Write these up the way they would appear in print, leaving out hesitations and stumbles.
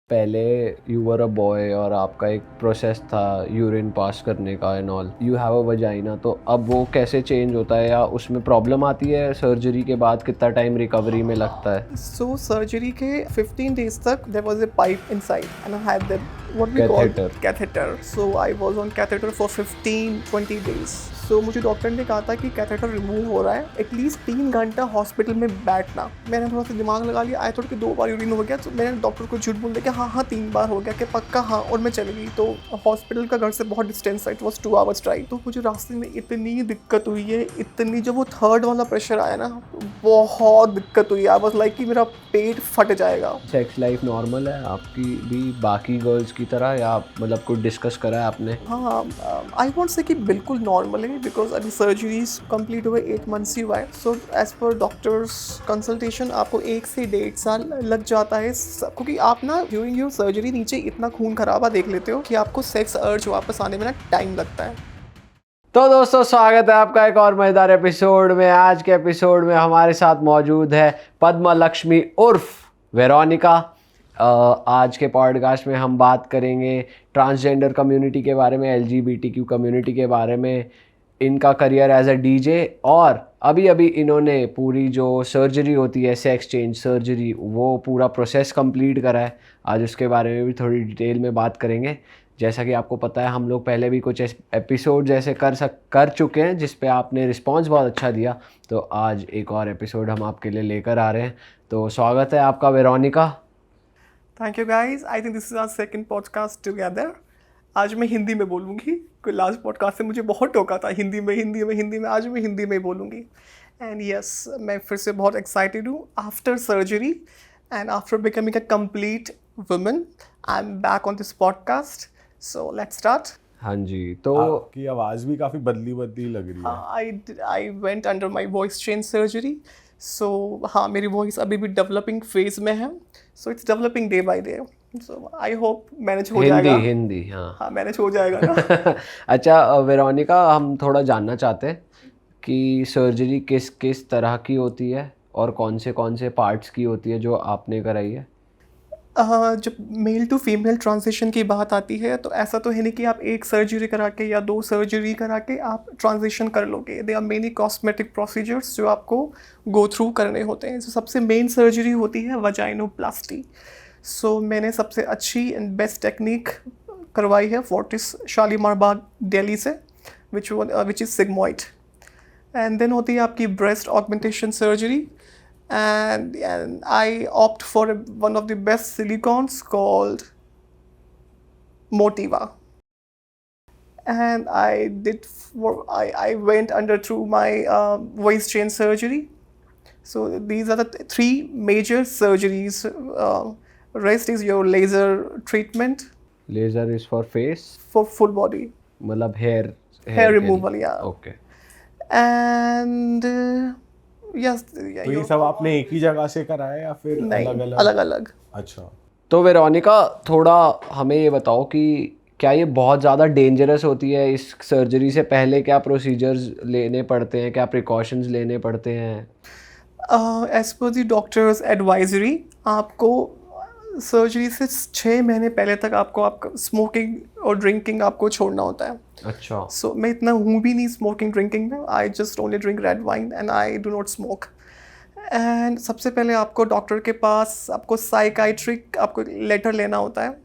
पहले you were a boy और आपका एक प्रोसेस था यूरिन पास करने का and all, you have a vagina, तो अब वो कैसे चेंज होता है या उसमें प्रॉब्लम आती है? सर्जरी के बाद कितना टाइम रिकवरी में लगता है? So surgery के 15 days तक there was a pipe inside and I had that what we call catheter. catheter. So I was on catheter for 15-20 days. So मुझे डॉक्टर ने कहा था कि कैथेटर रिमूव हो रहा है, एटलीस्ट 3 घंटा हॉस्पिटल में बैठना। मैंने थोड़ा सा दिमाग लगा लिया, आई थॉट कि 2 बार यूरिन हो गया, तो मैंने डॉक्टर को झूठ बोल दिया कि हाँ 3 बार हो गया, कि पक्का हाँ, और मैं चली गई। तो हॉस्पिटल का घर से बहुत डिस्टेंस है, इट वॉज 2 आवर्स ड्राइव। तो मुझे रास्ते में इतनी दिक्कत हुई है, इतनी, जब वो थर्ड वाला प्रेशर आया ना, बहुत दिक्कत हुई। आई वॉज लाइक कि मेरा पेट फट जाएगा। सेक्स लाइफ नॉर्मल है आपकी भी बाकी गर्ल्स की तरह, या मतलब कुछ डिस्कस करा है आपने? हाँ, आई वॉन्ट से कि बिल्कुल नॉर्मल है, बिकॉज अभी सर्जरीज कंप्लीट हुए 8 मंथ्स ही हुआ है। So as per doctors consultation आपको 1 से 1.5 साल लग जाता है, क्योंकि आप ना ड्यूरिंग योर सर्जरी नीचे इतना खून खराबा देख लेते हो कि आपको सेक्स अर्ज वापस आने में ना टाइम लगता है। तो दोस्तों, स्वागत है आपका एक और मजेदार एपिसोड में। आज के एपिसोड में हमारे साथ मौजूद है पद्मा लक्ष्मी उर्फ वेरोनिका। आज के पॉडकास्ट में हम बात करेंगे ट्रांसजेंडर कम्युनिटी के बारे में, LGBTQ कम्युनिटी के बारे में, इनका करियर एज अ डीजे, और अभी अभी इन्होंने पूरी जो सर्जरी होती है, सेक्स चेंज सर्जरी, वो पूरा प्रोसेस कंप्लीट करा है। आज उसके बारे में भी थोड़ी डिटेल में बात करेंगे। जैसा कि आपको पता है, हम लोग पहले भी कुछ एपिसोड जैसे कर चुके हैं जिस पे आपने रिस्पांस बहुत अच्छा दिया, तो आज एक और एपिसोड हम आपके लिए लेकर आ रहे हैं। तो स्वागत है आपका Veronica. Thank you guys, I think this is our second podcast together. आज मैं हिंदी में बोलूँगी, कोई लास्ट पॉडकास्ट से मुझे बहुत टोका था हिंदी में, आज मैं हिंदी में ही बोलूँगी। एंड यस, मैं फिर से बहुत एक्साइटेड हूँ after surgery and after becoming a complete woman. I am back on this podcast, so let's start. हाँ जी, तो आपकी आवाज़ भी काफ़ी बदली लग रही है। I went under my voice change surgery. So हाँ, मेरी वॉइस अभी भी डेवलपिंग फेज में है, so it's developing day by day. So I hope manage हो जाएगा। हिंदी हाँ। हाँ, मैनेज हो जाएगा ना। अच्छा वेरोनिका, हम थोड़ा जानना चाहते हैं कि सर्जरी किस किस तरह की होती है और कौन से पार्ट्स की होती है जो आपने कराई है? जब मेल टू फीमेल ट्रांजिशन की बात आती है, तो ऐसा तो है नहीं कि आप एक सर्जरी करा के या 2 सर्जरी करा के आप ट्रांजिशन कर लोगे। There are many cosmetic procedures जो आपको गो थ्रू करने होते हैं। तो सबसे मेन सर्जरी होती है वजाइनोप्लास्टी। सो मैंने सबसे अच्छी एंड बेस्ट टेक्निक करवाई है फोर्टिस शालीमार बाग दिल्ली से, which is sigmoid. And then होती है आपकी breast augmentation surgery, and I opt for one of the best silicons called Motiva. And I went under through my voice change surgery. So these are the 3 major surgeries. Rest is your laser treatment laser is for face, for full body मतलब hair hair removal, yeah. Okay. And yes, तो ये सब आपने एक ही जगह से कराया या फिर नहीं, अलग अलग। अच्छा। तो वेरोनिका, थोड़ा हमें ये बताओ कि क्या ये बहुत ज़्यादा डेंजरस होती है? इस सर्जरी से पहले क्या प्रोसीजर्स लेने पड़ते हैं, क्या प्रिकॉशंस लेने पड़ते हैं? एज पर दी डॉक्टर्स एडवाइजरी, आपको सर्जरी से 6 महीने पहले तक आपका स्मोकिंग और ड्रिंकिंग आपको छोड़ना होता है। अच्छा। सो मैं इतना हूँ भी नहीं स्मोकिंग ड्रिंकिंग में। I just only drink red wine and I do not smoke. And सबसे पहले आपको डॉक्टर के पास आपको साइकाइट्रिक आपको लेटर लेना होता है,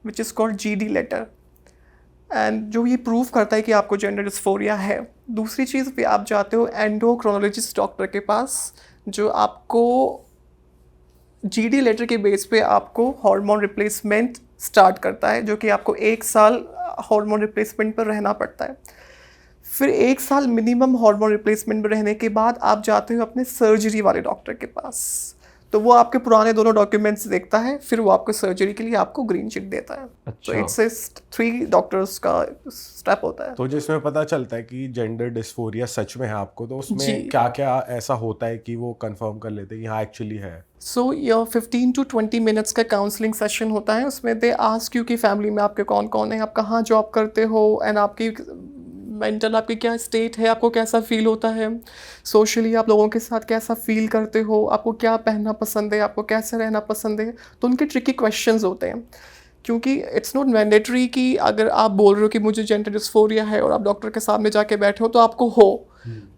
which is called GD letter, and जो ये प्रूव करता है कि आपको जेंडर डिस्फोरिया है। दूसरी चीज़ भी, आप जाते हो एंडोक्रोनोलॉजिस्ट डॉक्टर के पास, जो आपको GD लेटर के बेस पे आपको हार्मोन रिप्लेसमेंट स्टार्ट करता है, जो कि आपको 1 साल हार्मोन रिप्लेसमेंट पर रहना पड़ता है। फिर 1 साल मिनिमम हार्मोन रिप्लेसमेंट में रहने के बाद आप जाते हो अपने सर्जरी वाले डॉक्टर के पास, तो वो आपके पुराने दोनों डॉक्यूमेंट्स देखता है, फिर वो आपको सर्जरी के लिए आपको ग्रीन चिट देता है। अच्छा। तो इट्स 3 डॉक्टर्स का स्टेप होता है। तो जिसमें पता चलता है कि जेंडर डिस्फोरिया सच में है आपको, तो जी। उसमें क्या क्या ऐसा होता है कि वो कंफर्म कर लेते हैं कि हाँ एक्चुअली है? सो योर 15 to 20 मिनट्स का काउंसलिंग सेशन होता है। उसमें दे आस्क यू कि फैमिली में आपके कौन कौन है, आप कहाँ जॉब करते हो, एंड आपकी मेंटल आपकी क्या स्टेट है, आपको कैसा फील होता है, सोशली आप लोगों के साथ कैसा फील करते हो, आपको क्या पहनना पसंद है, आपको कैसे रहना पसंद है। तो उनके ट्रिकी क्वेश्चंस होते हैं, क्योंकि इट्स नॉट मैंडेटरी कि अगर आप बोल रहे हो कि मुझे जेंडर डिस्फोरिया है और आप डॉक्टर के सामने जाके बैठे हो तो आपको हो।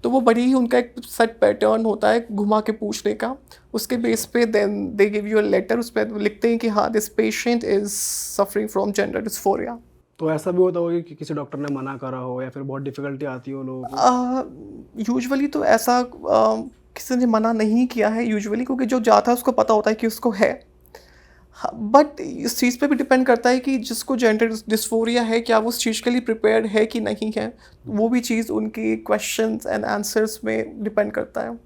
तो वो बड़ी ही उनका एक सेट पैटर्न होता है घुमा के पूछने का, उसके बेस पे then they give you a letter, उस पर लिखते हैं कि हाँ this patient is suffering from gender dysphoria. तो ऐसा भी होता होगा कि किसी डॉक्टर ने मना करा हो या फिर बहुत डिफिकल्टी आती हो लोगों को? यूजुअली तो ऐसा किसी ने मना नहीं किया है यूजुअली, क्योंकि जो जाता है उसको पता होता है कि उसको है। बट इस चीज़ पे भी डिपेंड करता है कि जिसको जेंडर डिस्फोरिया है क्या वो उस चीज़ के लिए प्रिपेयर्ड है कि नहीं है। वो भी चीज़ उनकी क्वेश्चंस एंड आंसर्स में डिपेंड करता है।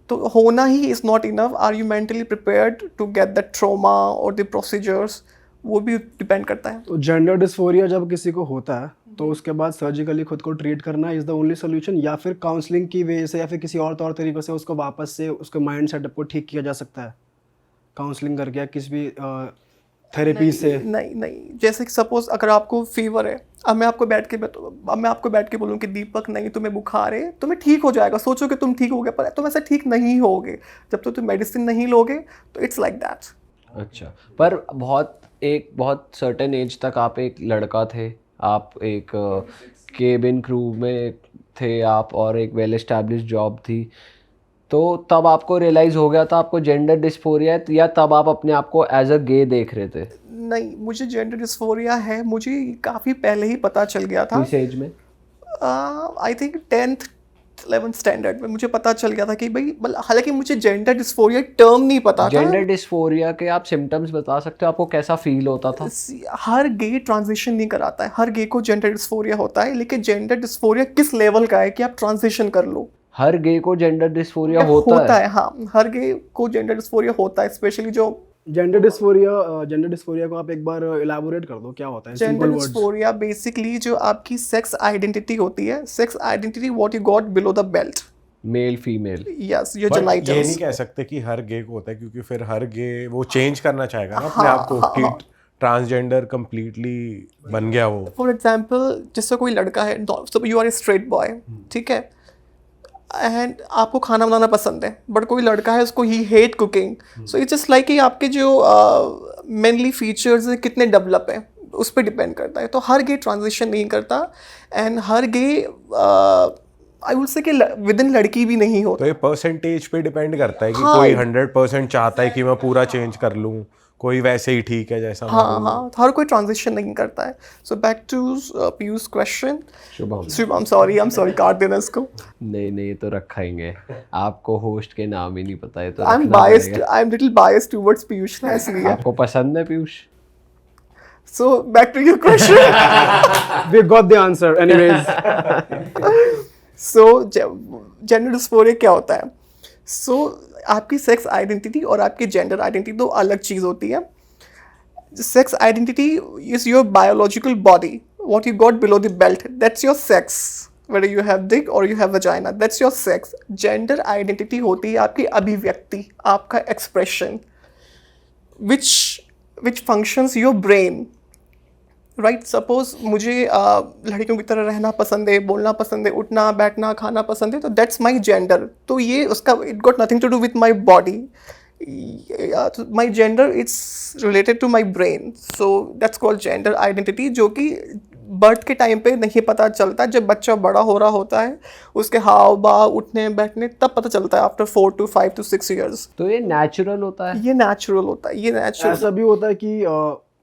तो होना ही is not enough, are you mentally prepared to get the trauma और द प्रोसीजर्स, वो भी डिपेंड करता है। तो जेंडर डिस्फोरिया जब किसी को होता है तो उसके बाद सर्जिकली खुद को ट्रीट करना इज़ द ओनली सोल्यूशन, या फिर काउंसलिंग की वजह से या फिर किसी और तौर तरीके से उसको वापस से उसके माइंड सेटअप को ठीक किया जा सकता है काउंसलिंग करके या किसी भी थेरेपी से? नहीं, जैसे कि सपोज अगर आपको फीवर है, अब मैं आपको बैठ के बोलूँ कि दीपक नहीं तुम्हें बुखार है, तुम्हें ठीक हो जाएगा, सोचो कि तुम ठीक हो गए, पर तुम ऐसे ठीक नहीं होगे जब तक तुम मेडिसिन नहीं लोगे। तो इट्स लाइक दैट। अच्छा, पर बहुत सर्टेन एज तक आप एक लड़का थे, आप एक केबिन क्रू में थे आप, और एक वेल एस्टैब्लिश्ड जॉब थी, तो तब आपको रियलाइज़ हो गया था आपको जेंडर डिस्फोरिया है, या तब आप अपने आप को एज अ गे देख रहे थे? नहीं, मुझे जेंडर डिस्फोरिया है मुझे काफ़ी पहले ही पता चल गया था। किस एज में? I think 10th 11th standard में मुझे पता चल गया था कि भाई, मतलब हालांकि मुझे जेंडर डिस्फोरिया टर्म नहीं पता था। जेंडर डिस्फोरिया के आप सिम्टम्स बता सकते हो, आपको कैसा फील होता था? हर गे ट्रांजिशन नहीं कराता है, हर गे को जेंडर डिस्फोरिया होता है, लेकिन जेंडर डिस्फोरिया किस लेवल का है कि आप ट्रांजिशन कर लो। हर गे को जेंडर डिस्फोरिया होता है? हाँ, हर गे को जेंडर डिस्फोरिया होता है, स्पेशली जो जेंडर डिस्फोरिया को आप एक बार इलाबोरेट कर दो, क्या होता है? Gender simple words. Dysphoria basically जो आपकी सेक्स आइडेंटिटी होती है, sex identity what you got below the belt, male female. Yes your But ये जेनिटल्स। नहीं कह सकते कि हर गे को होता है, क्योंकि फिर हर गे वो चेंज करना चाहेगा ना अपने आप को कि ट्रांसजेंडर कंप्लीटली बन गया वो। फॉर एग्जाम्पल जैसे कोई लड़का है, you are a straight boy, ठीक है, एंड आपको खाना बनाना पसंद है, बट कोई लड़का है उसको he hate cooking, so it's just like कि आपके जो मेनली फीचर्स हैं कितने डेवलप हैं उस पर डिपेंड करता है। तो हर गे ट्रांजिशन नहीं करता, and her gay I would say कि विद इन लड़की भी नहीं होता। तो ये परसेंटेज पे डिपेंड करता है कि कोई 100% चाहता है कि मैं पूरा चेंज कर लूँ, कोई वैसे ही ठीक है जैसा मैं हूँ। हाँ, हर कोई ट्रांजिशन नहीं करता है। So back to Piyush question. Shubham, I am sorry काट देना इसको। नहीं तो रखेंगे, आपको होस्ट के नाम ही नहीं पता है तो आई एम रखना बायस्ड, पड़ेगा। I am little biased towards Piyush ना, इसलिए। आपको पसंद है Piyush? So back to your question. We got the answer anyways. So gender dysphoria क्या होता है? सो आपकी सेक्स आइडेंटिटी और आपकी जेंडर आइडेंटिटी दो अलग चीज़ होती है। Sex identity is your biological body, what you got below the belt, that's your sex, whether you have dick or you have vagina, that's your sex. Gender identity होती है आपकी अभिव्यक्ति, आपका expression, which functions your brain. Right, suppose मुझे लड़कियों की तरह रहना पसंद है, बोलना पसंद है, उठना बैठना खाना पसंद है, तो दैट्स माई जेंडर। तो ये उसका it got nothing to do with my body, my gender it's related to my brain, so that's called gender identity, जो कि बर्थ के टाइम पे नहीं पता चलता। जब बच्चा बड़ा हो रहा होता है उसके हाव भाव उठने बैठने तब पता चलता है, आफ्टर 4 to 5 to 6 years। तो ये नेचुरल होता है? ये नेचुरल होता है, ये नेचुरल। ऐसा भी होता है कि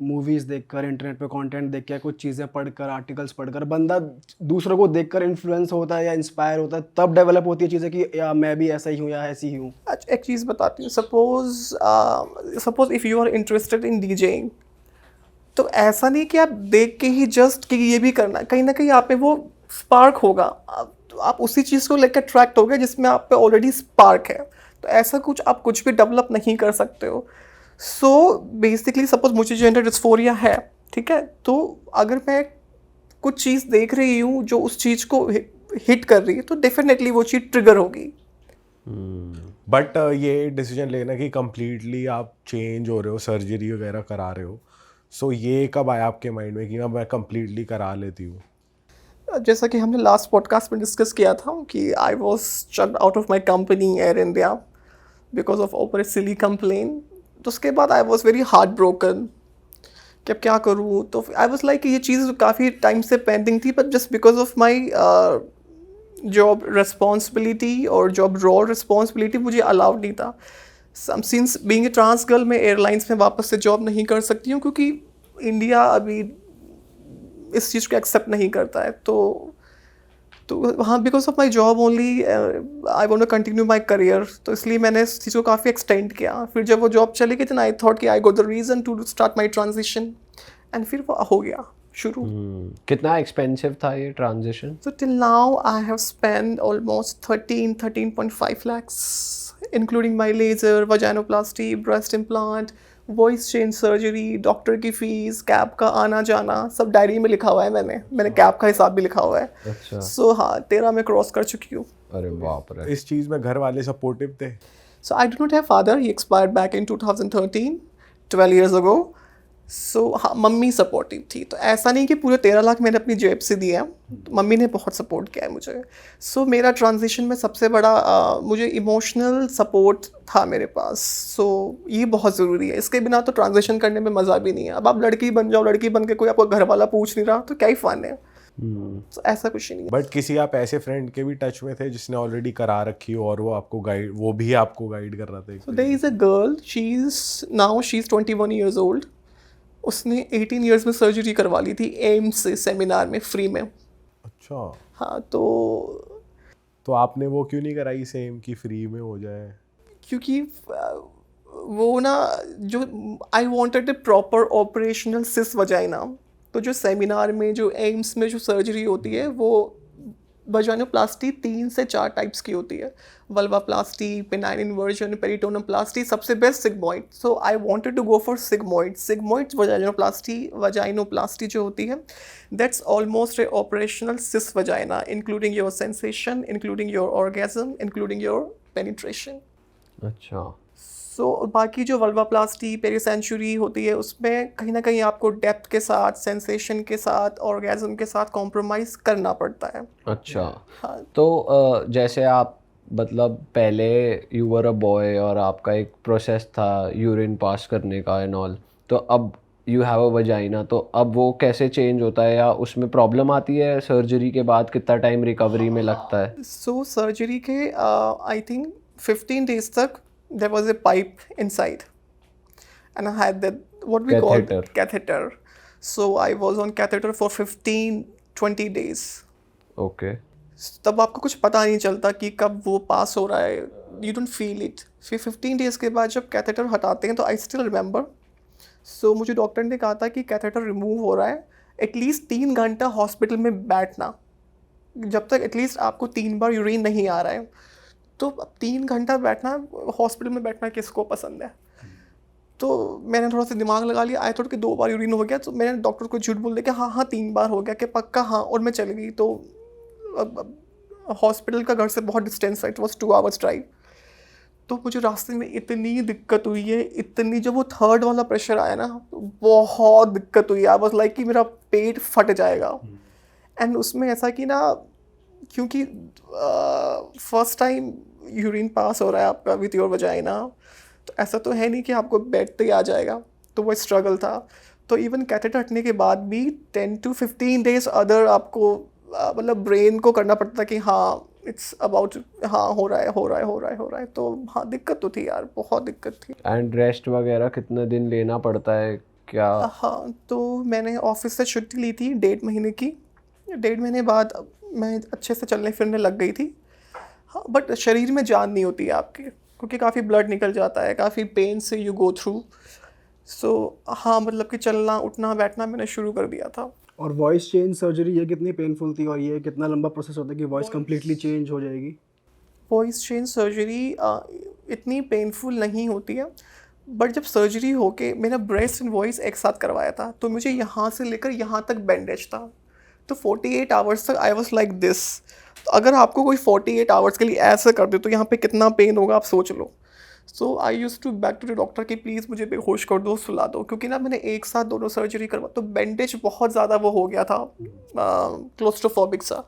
मूवीज देखकर, इंटरनेट पे कंटेंट देख के, कुछ चीज़ें पढ़कर, आर्टिकल्स पढ़कर बंदा दूसरों को देखकर इन्फ्लुएंस होता है या इंस्पायर होता है, तब डेवलप होती है चीज़ें कि या मैं भी ऐसा ही हूँ या ऐसी ही हूँ। अच्छा, एक चीज़ बताती हूँ। Suppose if you are interested in DJing, तो ऐसा नहीं कि आप देख के ही जस्ट कि ये भी करना, कहीं ना कहीं आप में वो स्पार्क होगा, आप उसी चीज़ को लेकर अट्रैक्ट हो गए जिसमें आप पे ऑलरेडी स्पार्क है। तो ऐसा कुछ आप कुछ भी डेवलप नहीं कर सकते हो। सो बेसिकली सपोज मुझे जेंडर डिस्फोरिया है, ठीक है, तो अगर मैं कुछ चीज़ देख रही हूँ जो उस चीज़ को हिट कर रही है, तो डेफिनेटली वो चीज़ ट्रिगर होगी। बट ये डिसीजन लेना कि कंप्लीटली आप चेंज हो रहे हो, सर्जरी वगैरह करा रहे हो, सो ये कब आया आपके माइंड में कि मैं कंप्लीटली करा लेती हूँ? जैसा कि हमने लास्ट पॉडकास्ट में डिस्कस किया था कि I was chucked out of my company Air India because of operate silly complain. तो उसके बाद I was very heart broken कि अब क्या करूँ। तो आई वॉज लाइक ये चीज़ काफ़ी टाइम से पेंडिंग थी, but just because of my job responsibility और जॉब रॉ रिस्पॉन्सिबिलिटी मुझे अलाउड नहीं था। Since being a trans girl मैं एयरलाइंस में वापस से जॉब नहीं कर सकती हूँ क्योंकि इंडिया अभी इस चीज़ को एक्सेप्ट नहीं करता है। तो हाँ, because of my job only I want to continue my career, तो इसलिए मैंने इस चीज़ को काफ़ी एक्सटेंड किया। फिर जब वो जॉब चली गई तो आई थॉट कि I got the reason to start my transition, and फिर वो हो गया शुरू। कितना एक्सपेंसिव था ये transition? So till now I have spent almost 13.5 lakhs, including my laser, vaginoplasty, breast implant, voice change surgery, doctor की फीस, कैब का आना जाना, सब डायरी में लिखा हुआ है। मैंने कैब का हिसाब भी लिखा हुआ है। अच्छा। सो हाँ, 13 में क्रॉस कर चुकी हूँ। अरे बाप रे। इस चीज़ में घर वाले सपोर्टिव थे? So I do not have father, he expired back in 2013, 12 years ago. सो हाँ, मम्मी सपोर्टिव थी। तो ऐसा नहीं कि पूरे 13 लाख मैंने अपनी जेब से दिए हैं, तो मम्मी ने बहुत सपोर्ट किया है मुझे। सो मेरा ट्रांजिशन में सबसे बड़ा मुझे इमोशनल सपोर्ट था मेरे पास। सो ये बहुत ज़रूरी है, इसके बिना तो ट्रांजिशन करने में मज़ा भी नहीं है। अब आप लड़की बन जाओ, लड़की बन के कोई आपको घर वाला पूछ नहीं रहा तो क्या ही फ़न है। तो ऐसा कुछ नहीं है। बट किसी आप ऐसे फ्रेंड के भी टच में थे जिसने ऑलरेडी करा रखी हो और वो भी आपको गाइड कर रहा था? So there is a girl, she is 21 years old. उसने 18 years में सर्जरी करवा ली थी एम्स से, सेमिनार में, फ्री में। अच्छा। हाँ, तो आपने वो क्यों नहीं कराई सेम कि फ्री में हो जाए? क्योंकि वो ना, जो I wanted a proper operational cis vagina. तो जो सेमिनार में, जो एम्स में जो सर्जरी होती है, वो वजाइनोप्लास्टी 3 से 4 टाइप्स की होती है। वल्वाप्लास्टी, पेनाइन इन्वर्जन, पेरिटोनोप्लास्टी, सबसे best sigmoid. So I wanted to go for sigmoid vaginoplasty जो होती है, that's almost a operational cis vagina, including your sensation, including your orgasm, including your penetration. अच्छा। सो बाकी जो वल्वाप्लास्टी, पेरिसेंचुरी होती है, उसमें कहीं ना कहीं आपको डेप्थ के साथ, सेंसेशन के साथ, ऑर्गेजम के साथ कॉम्प्रोमाइज़ करना पड़ता है। अच्छा। हाँ। तो जैसे आप, मतलब पहले यू वर अ बॉय और आपका एक प्रोसेस था यूरिन पास करने का एंड ऑल, तो अब यू हैव अ वजाइना, तो अब वो कैसे चेंज होता है, या उसमें प्रॉब्लम आती है सर्जरी के बाद? कितना टाइम रिकवरी में लगता है? सो सर्जरी के आई थिंक 15 days तक there was a pipe inside and I had that what we call catheter. So I was on catheter for 15-20 days. Okay. तब आपको कुछ पता नहीं चलता कि कब वो पास हो रहा है, यू डोंट फील इट। फिर 15 days के बाद जब कैथेटर हटाते हैं तो आई स्टिल रिमेंबर। सो मुझे डॉक्टर ने कहा था कि कैथेटर रिमूव हो रहा है, एटलीस्ट 3 घंटा हॉस्पिटल में बैठना, जब तक एटलीस्ट आपको 3 बार यूरिन नहीं आ रहा है। तो अब 3 घंटा बैठना, हॉस्पिटल में बैठना किसको पसंद है? तो मैंने थोड़ा सा दिमाग लगा लिया, आई थॉट कि 2 बार यूरिन हो गया, तो मैंने डॉक्टर को झूठ बोल दिया कि हाँ 3 बार हो गया, कि पक्का हाँ, और मैं चल गई। तो हॉस्पिटल का घर से बहुत डिस्टेंस है, इट वॉज 2 hours ड्राइव। तो मुझे रास्ते में इतनी दिक्कत हुई है, इतनी, जब वो 3rd वाला प्रेशर आया ना, तो बहुत दिक्कत हुई। आई वाज लाइक कि मेरा पेट फट जाएगा। एंड उसमें ऐसा कि ना, क्योंकि फर्स्ट टाइम यूरिन पास हो रहा है आपका विथ योर वजाइना, तो ऐसा तो है नहीं कि आपको बैठते ही आ जाएगा, तो वो स्ट्रगल था। तो इवन कैथेटर हटने के बाद भी 10 to 15 days अदर आपको मतलब ब्रेन को करना पड़ता था कि हाँ इट्स अबाउट, हाँ हो रहा है। तो हाँ, दिक्कत तो थी यार, बहुत दिक्कत थी। एंड रेस्ट वगैरह कितने दिन लेना पड़ता है क्या? हाँ, तो मैंने ऑफिस से छुट्टी ली थी 1.5 महीने की। 1.5 महीने बाद मैं अच्छे से चलने फिरने लग गई थी। हाँ, बट शरीर में जान नहीं होती है आपके, क्योंकि काफ़ी ब्लड निकल जाता है, काफ़ी पेन से यू गो थ्रू। सो हाँ, मतलब कि चलना उठना बैठना मैंने शुरू कर दिया था। और वॉइस चेंज सर्जरी ये कितनी पेनफुल थी और ये कितना लंबा प्रोसेस होता है कि वॉइस कम्प्लीटली चेंज हो जाएगी? वॉइस चेंज सर्जरी इतनी पेनफुल नहीं होती है, बट जब सर्जरी होके मेरा ब्रेस्ट एंड वॉइस एक साथ करवाया था, तो मुझे यहाँ से लेकर यहाँ तक बैंडेज था। तो 48 hours तक आई वॉज लाइक दिस। तो अगर आपको कोई 48 hours के लिए ऐसा कर दे तो यहाँ पे कितना पेन होगा आप सोच लो। So I use to back to the doctor कि प्लीज़ मुझे बेहोश कर दो, सुला दो, क्योंकि ना मैंने एक साथ दोनों सर्जरी करवा, तो बैंडेज बहुत ज़्यादा वो हो गया था, क्लोस्ट्रोफोबिक सा।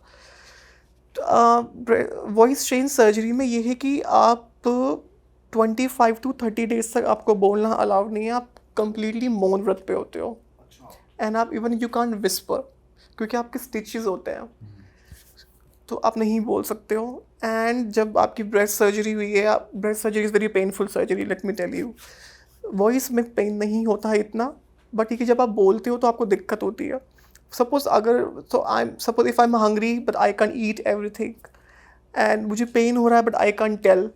वॉइस चेंज सर्जरी में ये है कि आप 25 to 30 डेज तक आपको बोलना अलाउड नहीं है, आप कंप्लीटली मौन व्रत पे होते हो, एंड आप इवन यू कांट विस्पर, क्योंकि आपके स्टिचेस होते हैं, तो आप नहीं बोल सकते हो। एंड जब आपकी ब्रेस्ट सर्जरी हुई है, breast surgery is very painful surgery, let me tell you. Voice में पेन नहीं होता है इतना, बट ये कि जब आप बोलते हो तो आपको दिक्कत होती है। सपोज अगर तो suppose if I am hungry but I can eat everything, and मुझे पेन हो रहा है but I can tell,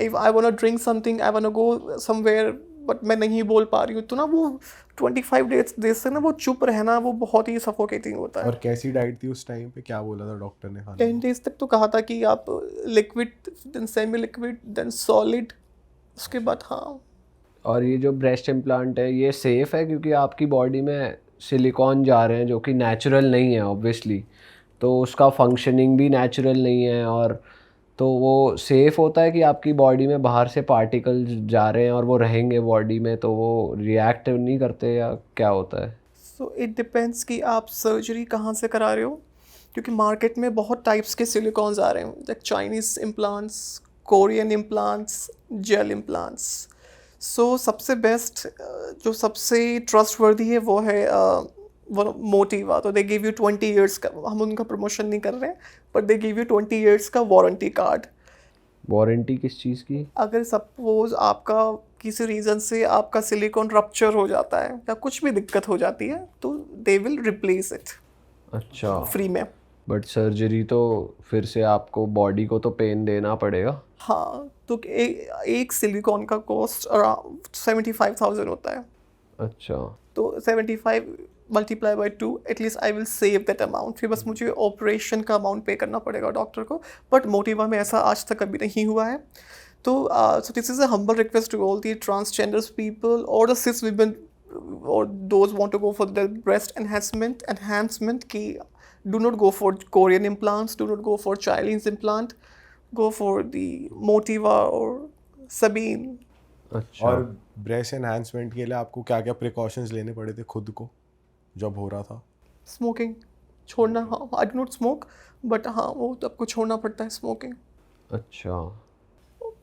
if I want to drink something, I want to go somewhere, but मैं नहीं बोल पा रही हूँ, तो ना वो 25 डेज से ना वो चुप रहना वो बहुत ही सफोकेटिंग होता है। और कैसी डाइट थी उस टाइम पे, क्या बोला था डॉक्टर ने खाने 10 डेज तक तो कहा था कि आप liquid, then semi liquid, then solid, उसके बाद हाँ। और ये जो ब्रेस्ट इम्प्लांट है ये सेफ़ है, क्योंकि आपकी बॉडी में सिलिकॉन जा रहे हैं जो कि नेचुरल नहीं है ऑब्वियसली, तो उसका फंक्शनिंग भी नेचुरल नहीं है, और तो वो सेफ़ होता है कि आपकी बॉडी में बाहर से पार्टिकल जा रहे हैं और वो रहेंगे बॉडी में, तो वो रिएक्ट नहीं करते या क्या होता है? सो इट डिपेंड्स कि आप सर्जरी कहाँ से करा रहे हो, क्योंकि मार्केट में बहुत टाइप्स के सिलिकॉन्स आ रहे हैं, like Chinese implants, Korean implants, gel implants. So सबसे बेस्ट जो सबसे ट्रस्टवर्दी है वो है वो मोटिवा, तो दे गिव यू 20 ईयर्स का, हम उनका प्रमोशन नहीं कर रहे हैं, but they give you 20 years का वारंटी कार्ड। वारंटी किस चीज़ की? अगर सपोज आपका किसी रीज़न से आपका सिलिकॉन रप्चर हो जाता है या कुछ भी दिक्कत हो जाती है, तो दे विल रिप्लेस इट अच्छा, फ्री में। बट सर्जरी तो फिर से आपको बॉडी को तो पेन देना पड़ेगा। हाँ, तो एक सिलिकॉन का कॉस्ट अराउंड 75,000 होता है, अच्छा, तो 75 multiply by 2, at least I will save that amount. फिर बस मुझे ऑपरेशन का अमाउंट पे करना पड़ेगा डॉक्टर को, बट मोटिवा में ऐसा आज तक कभी नहीं हुआ है। तो so this is a humble request to all the transgenders people और द सिस वुमेन और those want to go for the breast enhancement की do not go for Korean implants, do not go for Chinese implant, go for the Motiva or Sabine. अच्छा। और breast enhancement के लिए आपको क्या क्या precautions लेने पड़े थे खुद को जब हो रहा था? स्मोकिंग छोड़ना, हाँ, आई डू नॉट स्मोक, बट हाँ वो तो आपको छोड़ना पड़ता है स्मोकिंग। अच्छा,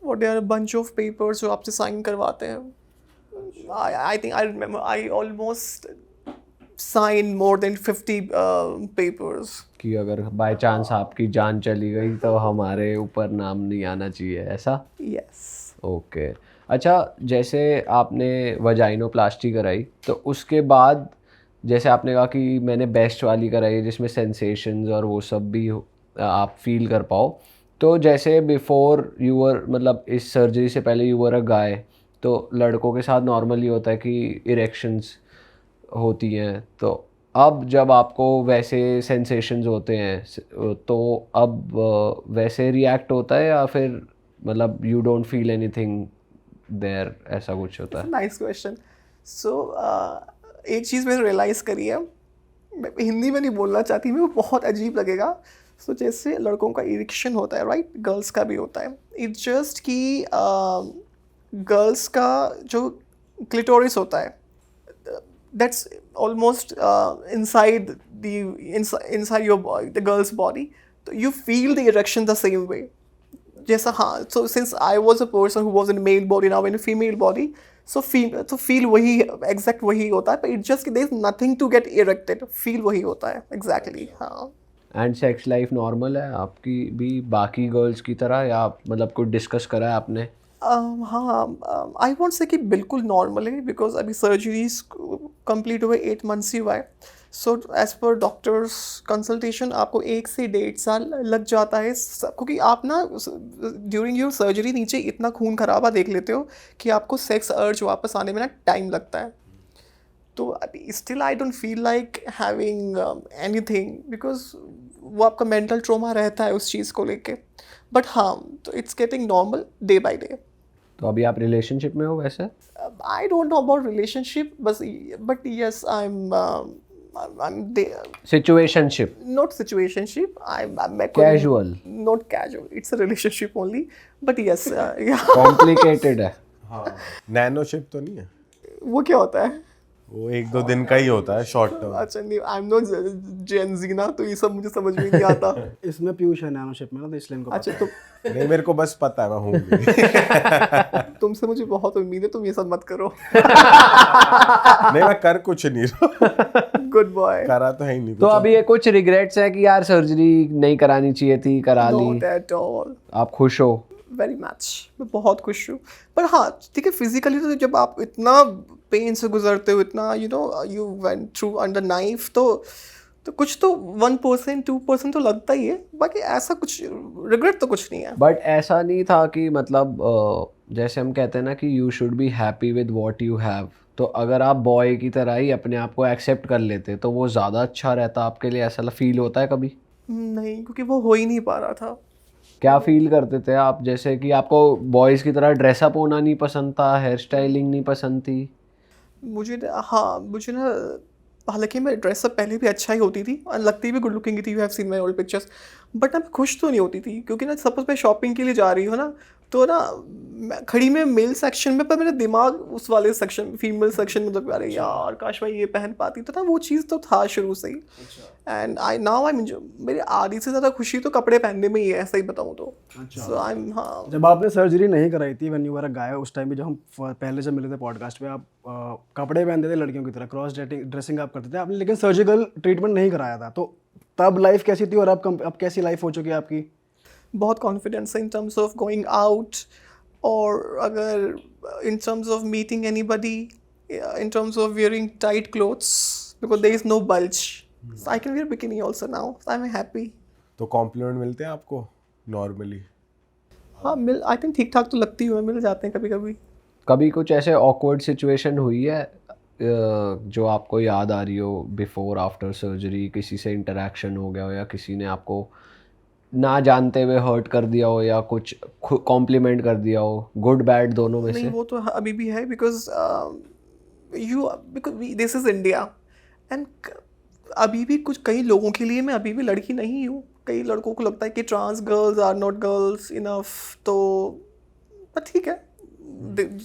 और there are bunch of papers जो आपसे साइन करवाते हैं। I think I remember I almost sign more than 50 papers. कि अगर बाय चांस आपकी जान चली गई तो हमारे ऊपर नाम नहीं आना चाहिए, ऐसा? यस। ओके। अच्छा, जैसे आपने वजाइनोप्लास्टी कराई तो उसके बाद जैसे आपने कहा कि मैंने बेस्ट वाली कराई जिसमें सेंसेशंस और वो सब भी आप फील कर पाओ, तो जैसे बिफोर यू वर, मतलब इस सर्जरी से पहले यू वर अ गाय, तो लड़कों के साथ नॉर्मली होता है कि इरेक्शंस होती हैं, तो अब जब आपको वैसे सेंसेशंस होते हैं तो अब वैसे रिएक्ट होता है या फिर मतलब you don't feel anything there, ऐसा कुछ होता है? Nice question. सो एक चीज़ मैंने रियलाइज़ करी है, मैं हिंदी में नहीं बोलना चाहती मैं, वो बहुत अजीब लगेगा। सो जैसे लड़कों का इरेक्शन होता है, राइट, गर्ल्स का भी होता है। इट्स जस्ट कि गर्ल्स का जो क्लिटोरिस होता है, that's almost inside your body, the girl's body, so you feel the erection the same way. जैसा, हाँ, so since I was a person who was in a male body, now in a female body, so feel वही exact वही होता है, but it's just there is nothing to get erected, feel वही होता है exactly। हाँ। And sex life normal है आपकी भी बाकी गर्ल्स की तरह, या मतलब कुछ डिस्कस करा है आपने? हाँ, आई वॉन्ट से कि बिल्कुल नॉर्मल है, बिकॉज अभी सर्जरीज कंप्लीट हुए 8 मंथ्स ही हुआ है। So as per doctors consultation आपको 1 से 1.5 साल लग जाता है, क्योंकि आप ना ड्यूरिंग योर सर्जरी नीचे इतना खून खराबा देख लेते हो कि आपको सेक्स अर्ज वापस आने में ना टाइम लगता है। तो अभी still I don't feel like having anything, because वो आपका मेंटल ट्रॉमा रहता है उस चीज़ को लेके। बट हाँ, तो it's getting normal day by day. तो अभी आप रिलेशनशिप में हो वैसे? I don't know about relationship, बस but yes I am situationship, not situationship. मैं Casual. not casual. It's a relationship only. But yes, yeah. Complicated है. हाँ, नैनोशिप तो नहीं है, वो क्या होता है? वो 1-2 दिन का ही होता है, शॉर्ट टर्म। अच्छा नहीं, आई एम नॉट जेन जी ना, तो ये सब मुझे समझ में नहीं आता। इसमें पीयूष है नैनोशिप में ना, तो इसलिए इनको अच्छा, तो नहीं, मेरे को बस पता है, मैं हूँ भी। तुमसे मुझे बहुत उम्मीद है, तुम ये सब मत करो। नहीं, मैं कर कुछ नहीं रहा, गुड बॉय। करा तो है ही नहीं तो कुछ। अभी ये कुछ रिग्रेट्स है कि यार सर्जरी नहीं करानी चाहिए थी, करा ली, नॉट एट ऑल, आप खुश हो? वेरी मच, मैं बहुत खुश हूँ। पर हाँ ठीक है, फिजिकली तो जब आप इतना पेन से गुजरते हो, इतना you went through under knife, तो कुछ तो 1% 2% तो लगता ही है, बाकी ऐसा कुछ रिग्रेट तो कुछ नहीं है। बट ऐसा नहीं था कि मतलब जैसे हम कहते हैं ना कि you should be happy with what you have, तो अगर आप बॉय की तरह ही अपने आप को एक्सेप्ट कर लेते तो वो ज़्यादा अच्छा रहता आपके लिए, ऐसा फील होता है कभी? नहीं, क्योंकि वो हो ही नहीं पा रहा था। क्या फील करते थे आप, जैसे कि आपको बॉयज़ की तरह ड्रेसअप होना नहीं पसंद था, हेयर स्टाइलिंग नहीं पसंद थी? मुझे ना, हालांकि मैं ड्रेसअप पहले भी अच्छा ही होती थी और लगती भी गुड लुकिंग थी, you have seen my old pictures, but ना मैं खुश तो नहीं होती थी, क्योंकि ना सपोज मैं शॉपिंग के लिए जा रही हूँ ना, तो ना खड़ी में मेल सेक्शन में, पर मेरा दिमाग उस वाले सेक्शन, फीमेल सेक्शन में, तो अरे यार काश मैं ये पहन पाती, तो ना वो चीज़ तो था शुरू से ही। एंड आई मेरी आधी से ज़्यादा खुशी तो कपड़े पहनने में ही है, ऐसा ही बताऊँ तो। सो आई एम, हाँ। जब आपने सर्जरी नहीं कराई थी, व्हेन यू वर अ गाय, उस टाइम भी जब हम पहले जब मिले थे पॉडकास्ट पे, आप कपड़े पहनते थे लड़कियों की तरह, क्रॉस ड्रेसिंग आप करते थे आपने, लेकिन सर्जिकल ट्रीटमेंट नहीं कराया था, तो तब लाइफ कैसी थी और अब कैसी लाइफ हो चुकी है आपकी? बहुत कॉन्फिडेंस है in terms of going out, और अगर in terms of meeting anybody, in terms of wearing tight clothes, because there is no bulge, I can wear bikini also now, I am happy. तो compliment मिलते हैं आपको normally? हाँ, I think ठीक ठाक तो लगती हूँ, मिल जाते हैं कभी कभी। कभी कुछ ऐसे ऑकवर्ड सिचुएशन हुई है जो आपको याद आ रही हो, बिफोर आफ्टर सर्जरी किसी से इंटरेक्शन हो गया हो, या किसी ने आपको ना जानते हुए हर्ट कर दिया हो, या कुछ कॉम्प्लीमेंट कर दिया हो, गुड बैड दोनों में नहीं, से? वो तो अभी भी है, because this is India, and अभी भी कुछ कई लोगों के लिए मैं अभी भी लड़की नहीं हूँ। कई लड़कों को लगता है कि trans girls are not girls enough, तो पर ठीक है,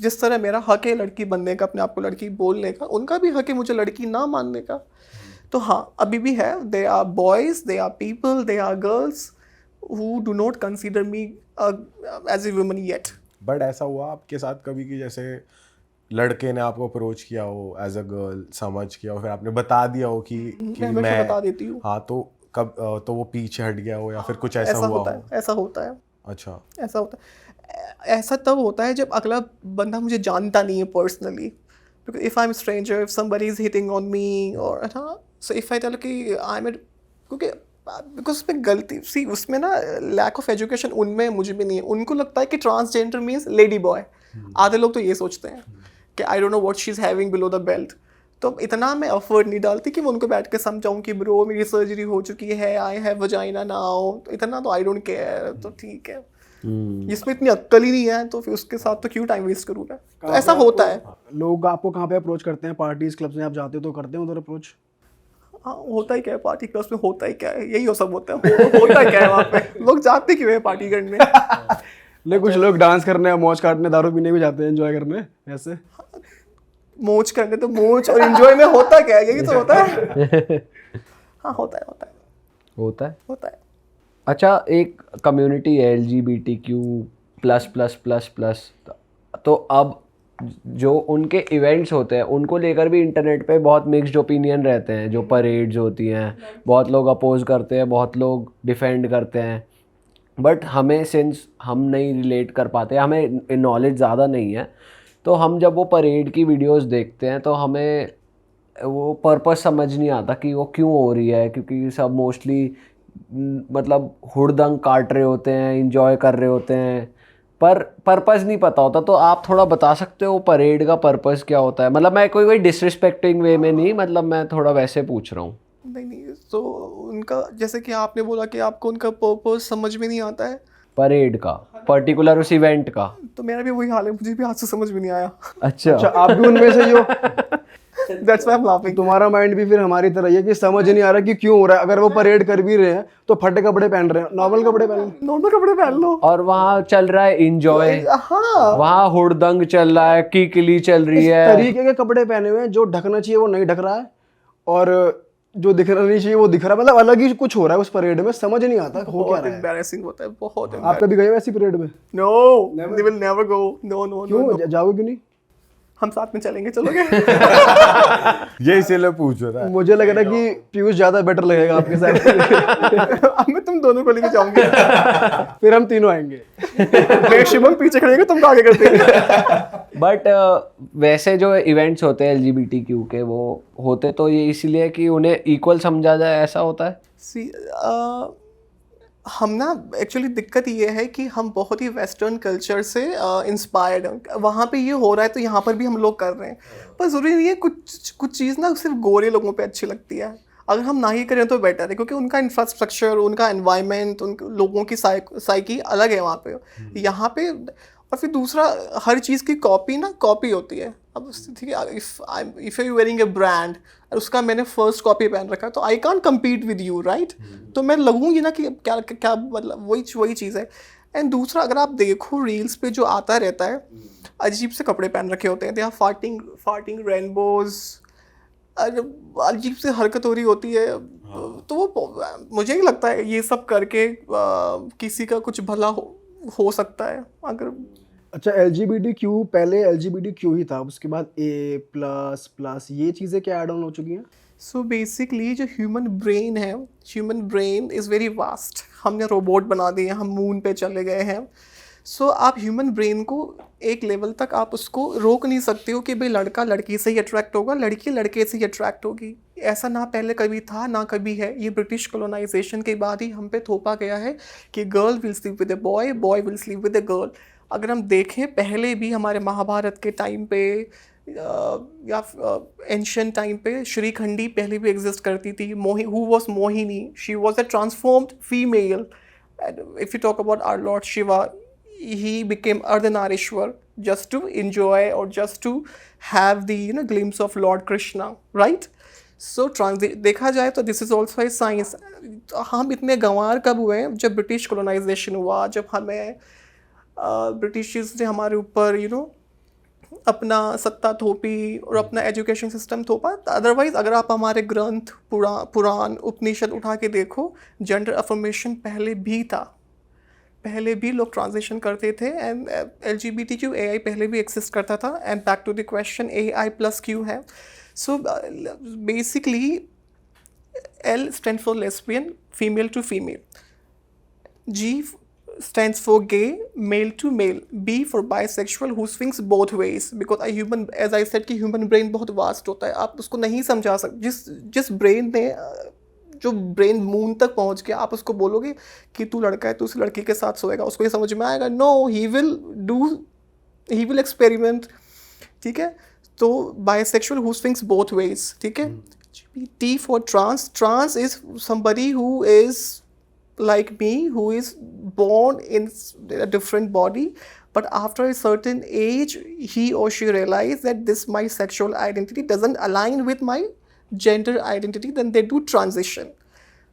जिस तरह मेरा हक है लड़की बनने का, अपने आप को लड़की बोलने का, उनका भी हक है मुझे लड़की ना मानने का। तो हाँ, अभी भी है, they are boys, they are people, they are girls who do not consider me as a woman yet. But ऐसा हुआ आपके साथ कभी कि जैसे लड़के ने आपको अप्रोच किया हो एज अ गर्ल, समझ किया हो, फिर आपने बता दिया हो कि मैं बता देती हूँ। हाँ, तो कब तो वो पीछे हट गया हो, या फिर कुछ ऐसा हुआ हो? ऐसा होता है। अच्छा, ऐसा होता है। ऐसा तब होता है जब अगला बंदा मुझे जानता नहीं है personally, because if I am stranger, if somebody is hitting on me, और सो इफ आई टेल कि आई एम, क्योंकि बिकॉज उसमें गलती सी, उसमें ना लैक ऑफ एजुकेशन उनमें, मुझे भी नहीं है। उनको लगता है कि ट्रांसजेंडर मीन्स लेडी बॉय, आधे लोग तो ये सोचते हैं कि आई don't know what she is having below the belt. तो इतना मैं एफर्ट नहीं डालती कि मैं उनको बैठ के समझाऊं कि ब्रो मेरी सर्जरी हो चुकी है, आई हैव वजाइना नाउ, तो इतना तो आई डोंट केयर, तो ठीक है। जिसमें इतनी अक्ल ही नहीं है तो फिर उसके साथ तो क्यों टाइम वेस्ट करूँ मैं, तो ऐसा होता है। लोग आपको कहाँ पे अप्रोच करते हैं? पार्टीज, क्लब्स में आप जाते हो तो करते हैं उधर अप्रोच? हाँ, होता ही क्या है पार्टी क्लब्स में, होता ही क्या है, यही हो सब होता है। होता क्या है वहाँ पे, लोग जाते क्यों है पार्टी करने? नहीं, कुछ लोग डांस करने, मौज काटने, दारू पीने भी जाते हैं, एंजॉय करने, ऐसे। मौज करने तो मौज और एंजॉय में होता क्या है, यही तो होता है। हाँ, होता है। अच्छा, एक कम्युनिटी है LGBTQ++++, तो अब जो उनके इवेंट्स होते हैं उनको लेकर भी इंटरनेट पे बहुत मिक्स्ड ओपिनियन रहते हैं। जो परेड्स होती हैं, बहुत लोग अपोज करते हैं, बहुत लोग डिफेंड करते हैं, बट हमें सिंस हम नहीं रिलेट कर पाते, हमें नॉलेज ज़्यादा नहीं है, तो हम जब वो परेड की वीडियोस देखते हैं तो हमें वो पर्पस समझ नहीं आता कि वो क्यों हो रही है, क्योंकि सब मोस्टली मतलब हुड़दंग काट रहे होते हैं, इंजॉय कर रहे होते हैं, पर पर्पस नहीं पता होता। तो आप थोड़ा बता सकते हो परेड का पर्पस क्या होता है? मतलब मैं कोई डिसरिस्पेक्टिंग वे में नहीं, मतलब मैं थोड़ा वैसे पूछ रहा हूँ। नहीं, तो उनका जैसे कि आपने बोला कि आपको उनका पर्पस समझ में नहीं आता है परेड का, पर्टिकुलर उस इवेंट का, तो मेरा भी वही हाल है, मुझे भी आज से समझ में नहीं आया। अच्छा, आप भी उनमें से ही हो? That's why I'm laughing. तुम्हारा माइंड भी फिर हमारी तरह ही है कि समझ नहीं आ रहा कि क्यों हो रहा है। अगर वो परेड कर भी रहे हैं तो फटे कपड़े पहन रहे हैं, नॉर्मल कपड़े पहन लो। नॉर्मल कपड़े पहन लो। और वहाँ चल रहा है इंजॉय, हाँ, वहाँ हुड़दंग चल रहा है, कीकली चल रही इस है। तरीके के कपड़े पहने हुए हैं, जो ढकना चाहिए वो नहीं ढक रहा है और जो दिखना नहीं चाहिए वो दिख रहा है। मतलब अलग ही कुछ हो रहा है उस परेड में, समझ नहीं आता हो क्या बहुत रहा है। embarrassing होता है, बहुत आप कभी गए वैसी परेड में? No, they will never go. No, no, no, क्यों no. जाओगे क्यों नहीं? हम साथ में चलेंगे, चलोगे? ये इसीलिए पूछ रहा है। मुझे लग रहा है कि पीयूष ज्यादा बेटर लगेगा आपके साथ। अब मैं तुम दोनों को लेके जाऊंगी। फिर हम तीनों आएंगे। मैं शिवम पीछे खड़ेंगे, तुम आगे करते हैं। बट वैसे जो इवेंट्स होते हैं LGBTQ के, वो होते तो ये इसलिए कि उन्हें इक्वल समझा जाए, ऐसा होता है। See, हम ना एक्चुअली दिक्कत ये है कि हम बहुत ही वेस्टर्न कल्चर से इंस्पायर्ड हैं। वहाँ पे ये हो रहा है तो यहाँ पर भी हम लोग कर रहे हैं, पर ज़रूरी नहीं है। कुछ चीज़ ना सिर्फ गोरे लोगों पे अच्छी लगती है। अगर हम ना ही करें तो बेटर है, क्योंकि उनका इंफ्रास्ट्रक्चर, उनका एनवायरनमेंट, उन लोगों की साइकी अलग है वहाँ पे, यहाँ पे। और फिर दूसरा, हर चीज़ की कॉपी होती है। अब ठीक है, if you wearing A brand और उसका मैंने फर्स्ट कॉपी पहन रखा है तो I can't compete with you, right? तो मैं लगूंगी ना कि क्या क्या, मतलब वही चीज़ है। एंड दूसरा, अगर आप देखो रील्स पे जो आता रहता है, अजीब से कपड़े पहन रखे होते हैं, दे आर फार्टिंग रेनबोज, अजीब से हरकत हो रही होती है। तो वो मुझे नहीं लगता है ये सब करके किसी का कुछ भला हो सकता है। अगर अच्छा, LGBTQ पहले LGBTQ ही था, उसके बाद A++ ये चीज़ें क्या ऐड ऑन हो चुकी हैं? सो बेसिकली जो human brain is very vast. हमने रोबोट बना दिए, हम मून पे चले गए हैं। सो आप ह्यूमन ब्रेन को एक लेवल तक आप उसको रोक नहीं सकते हो कि भाई लड़का लड़की से ही अट्रैक्ट होगा, लड़की लड़के से ही अट्रैक्ट होगी। ऐसा ना पहले कभी था ना कभी है। ये ब्रिटिश कॉलोनाइजेशन के बाद ही हम पे थोपा गया है कि girl will sleep with a boy, boy will sleep with a girl. अगर हम देखें, पहले भी हमारे महाभारत के टाइम पे या एंशिएंट टाइम पे श्रीखंडी पहले भी एग्जिस्ट करती थी। Who was Mohini, she was a transformed female. If you talk about our lord Shiva, he became Ardhanarishwar just to enjoy or just to have the glimpse of Lord Krishna, right? So देखा जाए तो this is also a science. हम इतने गंवार कब हुए हैं? जब British colonisation हुआ, जब हमें ब्रिटिशर्स ने हमारे ऊपर अपना सत्ता थोपी और अपना एजुकेशन सिस्टम थोपा। अदरवाइज अगर आप हमारे ग्रंथ, पुराण, उपनिषद उठा के देखो, जेंडर अफर्मेशन पहले भी था, पहले भी लोग ट्रांजिशन करते थे। एंड LGBTQ AI पहले भी एक्सिस्ट करता था। And back to the question, AI+Q है। So basically L stand for lesbian, female to female, G stands for gay, male to male, B for bisexual who swings both ways, because a human, as I said कि human brain बहुत vast होता है, आप उसको नहीं समझा सकते। जिस ब्रेन ने, जो ब्रेन मून तक पहुंच गया, आप उसको बोलोगे कि तू लड़का है, तू उस लड़की के साथ सोएगा, उसको ये समझ में आएगा? नो, ही विल एक्सपेरिमेंट, ठीक है? तो bisexual who swings both ways, ठीक है? T for trans is somebody who is like me, who is born in a different body, but after a certain age he or she realizes that my sexual identity doesn't align with my gender identity, then they do transition.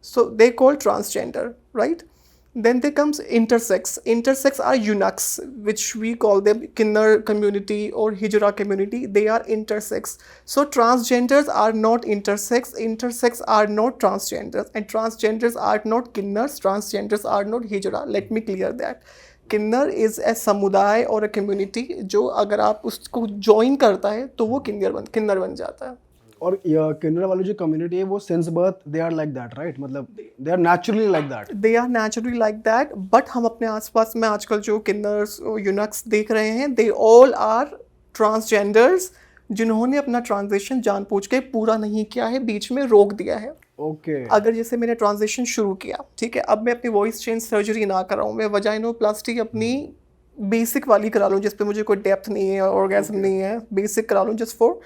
So they call transgender, right? Then there comes intersex. Intersex are eunuchs, which we call them Kinnar community or Hijra community. They are intersex. So transgenders are not intersex. Intersex are not transgenders. And transgenders are not Kinnars. Transgenders are not Hijra. Let me clear that. Kinnar is a समुदाय और a community जो अगर आप उसको join करता है तो वो किन्नर बन जाता है। और किन्नर वाली जो कम्युनिटी है वो since birth they are like that, right? मतलब they are naturally like that. They are naturally like that, but हम अपने आसपास में आजकल जो किन्नर्स और यूनक्स देख रहे हैं, दे ऑल आर ट्रांसजेंडर्स जिन्होंने अपना ट्रांजिशन जानबूझ के पूरा नहीं किया है, बीच में रोक दिया है। ओके। अगर जैसे मैंने ट्रांजिशन शुरू किया, ठीक है, अब मैं अपनी वॉइस चेंज सर्जरी ना कराऊँ, मैं वजाइनोप्लास्टी अपनी बेसिक वाली करा लूँ जिस पे मुझे कोई डेप्थ नहीं है, ऑर्गेज्म नहीं है, बेसिक करा लूँ जस्ट फॉर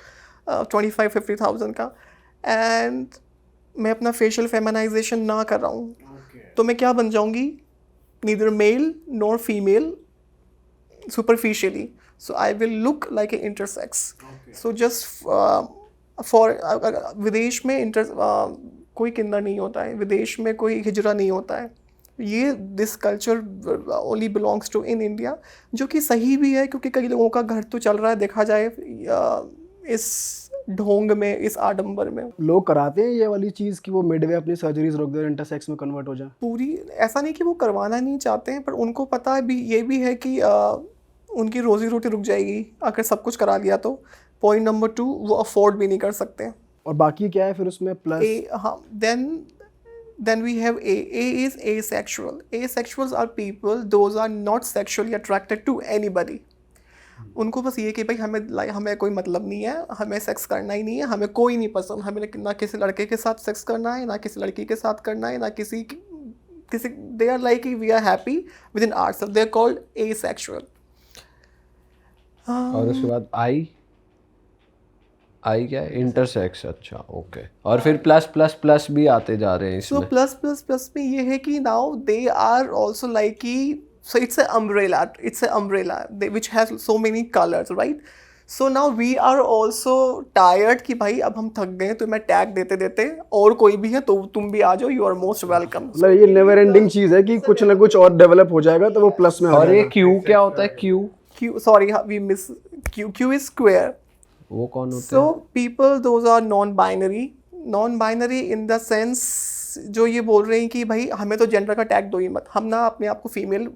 25-50,000 का, एंड मैं अपना फेशियल फेमिनाइजेशन ना कर रहा हूँ, तो मैं क्या बन जाऊँगी? Neither male nor female superficially, so I will look like an intersex. So just विदेश में कोई किन्नर नहीं होता है, विदेश में कोई हिजरा नहीं होता है। ये this culture only belongs to in India, जो कि सही भी है क्योंकि कई लोगों का घर तो चल रहा है देखा जाए इस ढोंग में, इस आडंबर में। लोग कराते हैं ये वाली चीज़ कि वो मिडवे अपनी सर्जरीज रोक दे और इंटरसेक्स में कन्वर्ट हो जाए। पूरी ऐसा नहीं कि वो करवाना नहीं चाहते हैं, पर उनको पता है भी, ये भी है कि उनकी रोजी रोटी रुक जाएगी अगर सब कुछ करा लिया तो। पॉइंट नंबर 2, वो अफोर्ड भी नहीं कर सकते। और बाकी क्या है फिर उसमें प्लस? हाँ, then we have A is asexual. Asexuals are people, those are not sexually attracted to anybody. उनको बस ये कि भाई हमें कोई मतलब नहीं है, हमें सेक्स करना ही नहीं है, हमें कोई नहीं पसंद, हमें ना किसी लड़के के साथ सेक्स करना है, ना किसी लड़की के साथ करना है, ना किसी they are like we are happy within ourselves. They are called asexual. और उसके बाद आई क्या है? इंटरसेक्स। अच्छा, ओके। और फिर प्लस प्लस प्लस भी आते जा रहे हैं So इसमें। plus में ये है कि now they are also like कि so it's a umbrella which has so many colors, right? So now we are also tired कि भाई अब हम थक गए, तो मैं टैग देते देते और कोई भी है तो तुम भी आ जाओ, you are most welcome. मतलब ये नेवर एंडिंग चीज़ है कि कुछ ना कुछ और डेवलप हो जाएगा तो वो प्लस में आ और ये जाएगा। क्यू क्या होता है? Q We miss Q is square. वो कौन होते So people those are non-binary in the sense जो ये बोल रहे हैं कि भाई हमें तो जेंडर का टैग दो ही मत, हम ना अपने आप को फीमेल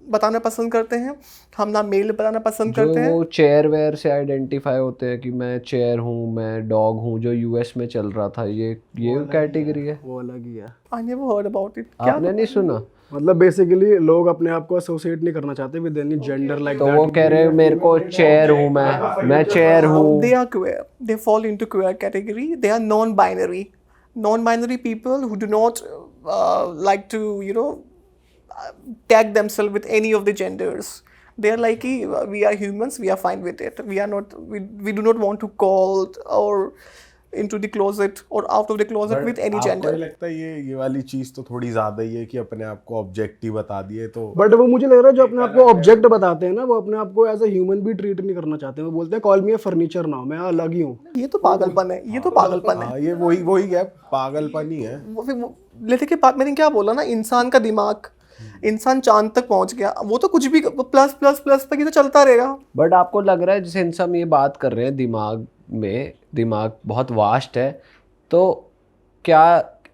बताना पसंद करते हैं, हम ना मेल बताना पसंद जो करते हैं। वो चेयर वेयर से आइडेंटिफाई होते हैं कि मैं चेयर हूँ, मैं डॉग हूँ, जो यूएस में चल रहा था, ये कैटेगरी है। वो अलग ही है। I never heard about it. आपने नहीं सुना? मतलब बेसिकली लोग अपने आप को एसोसिएट नहीं करना चाहते विद एनी जेंडर लाइक तो वो कह रहे हैं मेरे को चेयर हूँ, मैं चेयर हूँ। They are queer. They fall into queer category. They are non-binary. Non-binary people who do not like to, tag themselves with any of the genders. They are like, we are humans, we are fine with it. We do not want to call or into the closet or out of the closet with any आपको gender. नहीं लगता ये वाली चीज तो थोड़ी ज्यादा ही है कि अपने आप को ऑब्जेक्ट ही बता दिए तो? बट वो मुझे लग रहा है जो अपने आप को ऑब्जेक्ट बताते हैं ना, वो अपने आप को एज अ ह्यूमन भी ट्रीट नहीं करना चाहते। वो बोलते हैं call me a furniture now, मैं अलग ही हूँ। ये तो पागलपन है, ये तो पागलपन है। हाँ, ये वही है, पागलपन ही है। लेकिन के बाद मैंने क्या बोला ना, इंसान का दिमाग, इंसान चांद तक पहुंच गया, वो तो कुछ भी प्लस प्लस प्लस तक ही तो चलता रहेगा। बट आपको लग रहा है जैसे हम ये बात कर रहे हैं दिमाग बहुत वास्ट है, तो क्या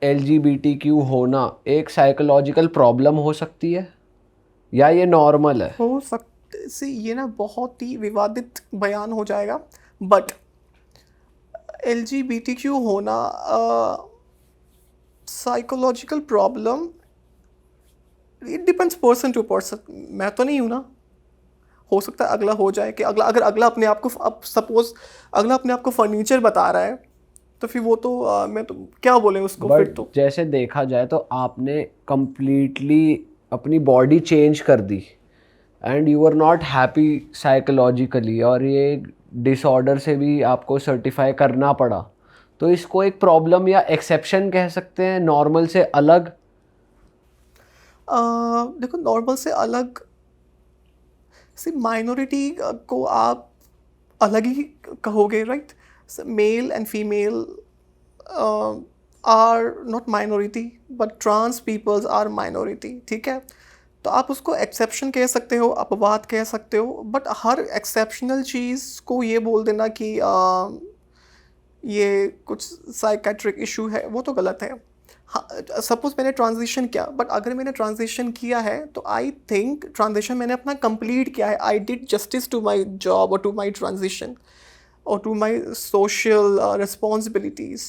LGBTQ होना एक साइकोलॉजिकल प्रॉब्लम हो सकती है या ये नॉर्मल है? हो सकते से ये ना बहुत ही विवादित बयान हो जाएगा, बट LGBTQ होना psychological problem, it depends person to person. मैं तो नहीं हूँ ना, हो सकता है अगला हो जाए कि अगर अगला अपने आप को, अब सपोज अगला अपने आप को फर्नीचर बता रहा है तो फिर वो तो मैं तो क्या बोले उसको। फिर बट तो जैसे देखा जाए तो आपने कंप्लीटली अपनी बॉडी चेंज कर दी and you are not happy psychologically, और ये डिसऑर्डर से भी आपको सर्टिफाई करना पड़ा, तो इसको एक प्रॉब्लम या एक्सेप्शन कह सकते हैं, नॉर्मल से अलग? देखो, नॉर्मल से अलग से माइनॉरिटी को आप अलग ही कहोगे, right? Male and female are not minority, but trans peoples are minority, ठीक है? तो आप उसको एक्सेप्शन कह सकते हो, अपवाद कह सकते हो, बट हर एक्सेप्शनल चीज़ को ये बोल देना कि ये कुछ साइकेट्रिक इशू है, वो तो गलत है। हाँ, सपोज मैंने ट्रांजिशन किया, बट अगर मैंने ट्रांजिशन किया है तो आई थिंक ट्रांजिशन मैंने अपना कंप्लीट किया है, I did justice to my job और to my transition or to my social responsibilities,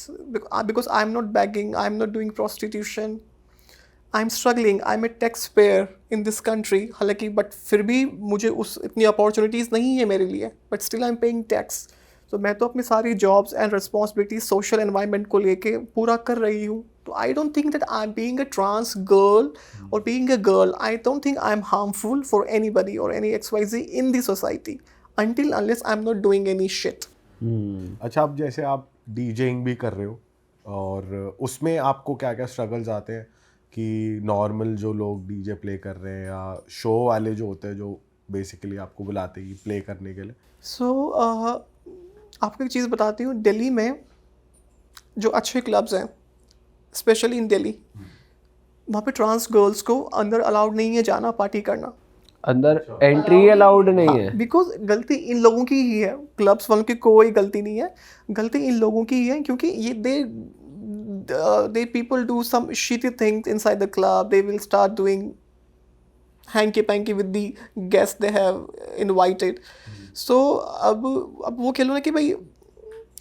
because I'm not begging, I'm not doing prostitution, I'm struggling, I'm a taxpayer in this country, हालांकि but फिर भी मुझे उस इतनी opportunities नहीं है मेरे लिए, but still I am paying tax. तो मैं तो अपनी सारी jobs and responsibilities social environment को लेके पूरा कर रही हूँ। तो I don't think that I am being a trans girl और being a girl, I don't think I am harmful for anybody और any XYZ in the society until unless I'm not doing any shit. अच्छा, अब जैसे आप DJing भी कर रहे हो और उसमें आपको क्या क्या स्ट्रगल्स आते हैं कि नॉर्मल जो लोग डीजे प्ले कर रहे हैं या शो वाले जो होते हैं जो बेसिकली आपको बुलाते हैं प्ले करने के लिए? So आपको एक चीज़ बताती हूँ, दिल्ली में जो अच्छे क्लब्स हैं, स्पेशली इन दिल्ली, वहाँ पे ट्रांस गर्ल्स को अंदर अलाउड नहीं है जाना, पार्टी करना। अंदर एंट्री अलाउड नहीं है? बिकॉज गलती इन लोगों की ही है, क्लब्स वालों की कोई गलती नहीं है, गलती इन लोगों की ही है, क्योंकि ये they people do some shitty things inside the club. They will start doing hanky panky with the guests they have invited. So अब वो कह लो ना कि भाई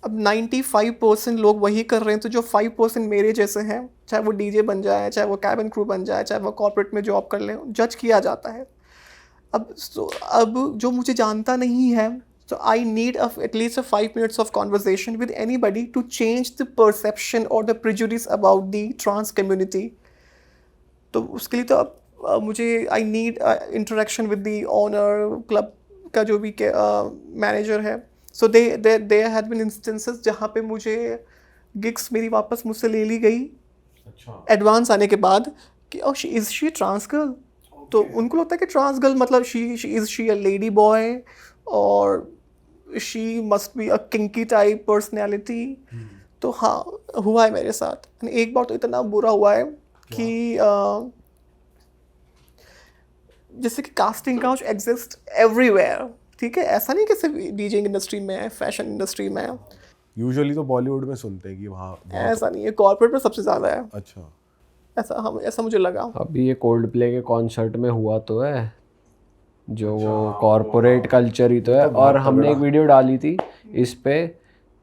अब 95% लोग वही कर रहे हैं, तो जो 5% मेरे जैसे हैं, चाहे वो डीजे बन जाए, चाहे वो कैबिन क्रू बन जाए, चाहे वो कॉर्पोरेट में जॉब कर लें, जज किया जाता है। अब जो मुझे जानता नहीं है, so I need at least 5 minutes of conversation with anybody to change the perception or the prejudice about the trans community. तो उसके लिए तो अब मुझे I need interaction with the owner, club का जो भी manager है. So there had been instances जहाँ पे मुझे gigs मेरी वापस मुझसे ले ली गई एडवांस आने के बाद कि oh is she a trans girl? तो उनको लगता है कि ट्रांस गर्ल मतलब she a lady boy और she must be a kinky type personality. तो हाँ हुआ है मेरे साथ। एक बार तो इतना बुरा हुआ है कि जैसे कि कास्टिंग काउच एग्जिस्ट एवरीवेयर, ठीक है, ऐसा नहीं कि सिर्फ डीजिंग इंडस्ट्री में है, फैशन इंडस्ट्री में है। यूजुअली तो बॉलीवुड में सुनते हैं कि वहाँ ऐसा नहीं है, कॉर्पोरेट में सबसे ज़्यादा है। अच्छा, ऐसा मुझे लगा। अभी ये कोल्ड प्ले के कॉन्सर्ट में हुआ तो है, जो वो कॉर्पोरेट कल्चर ही तो है। और हमने एक वीडियो डाली थी इस पे,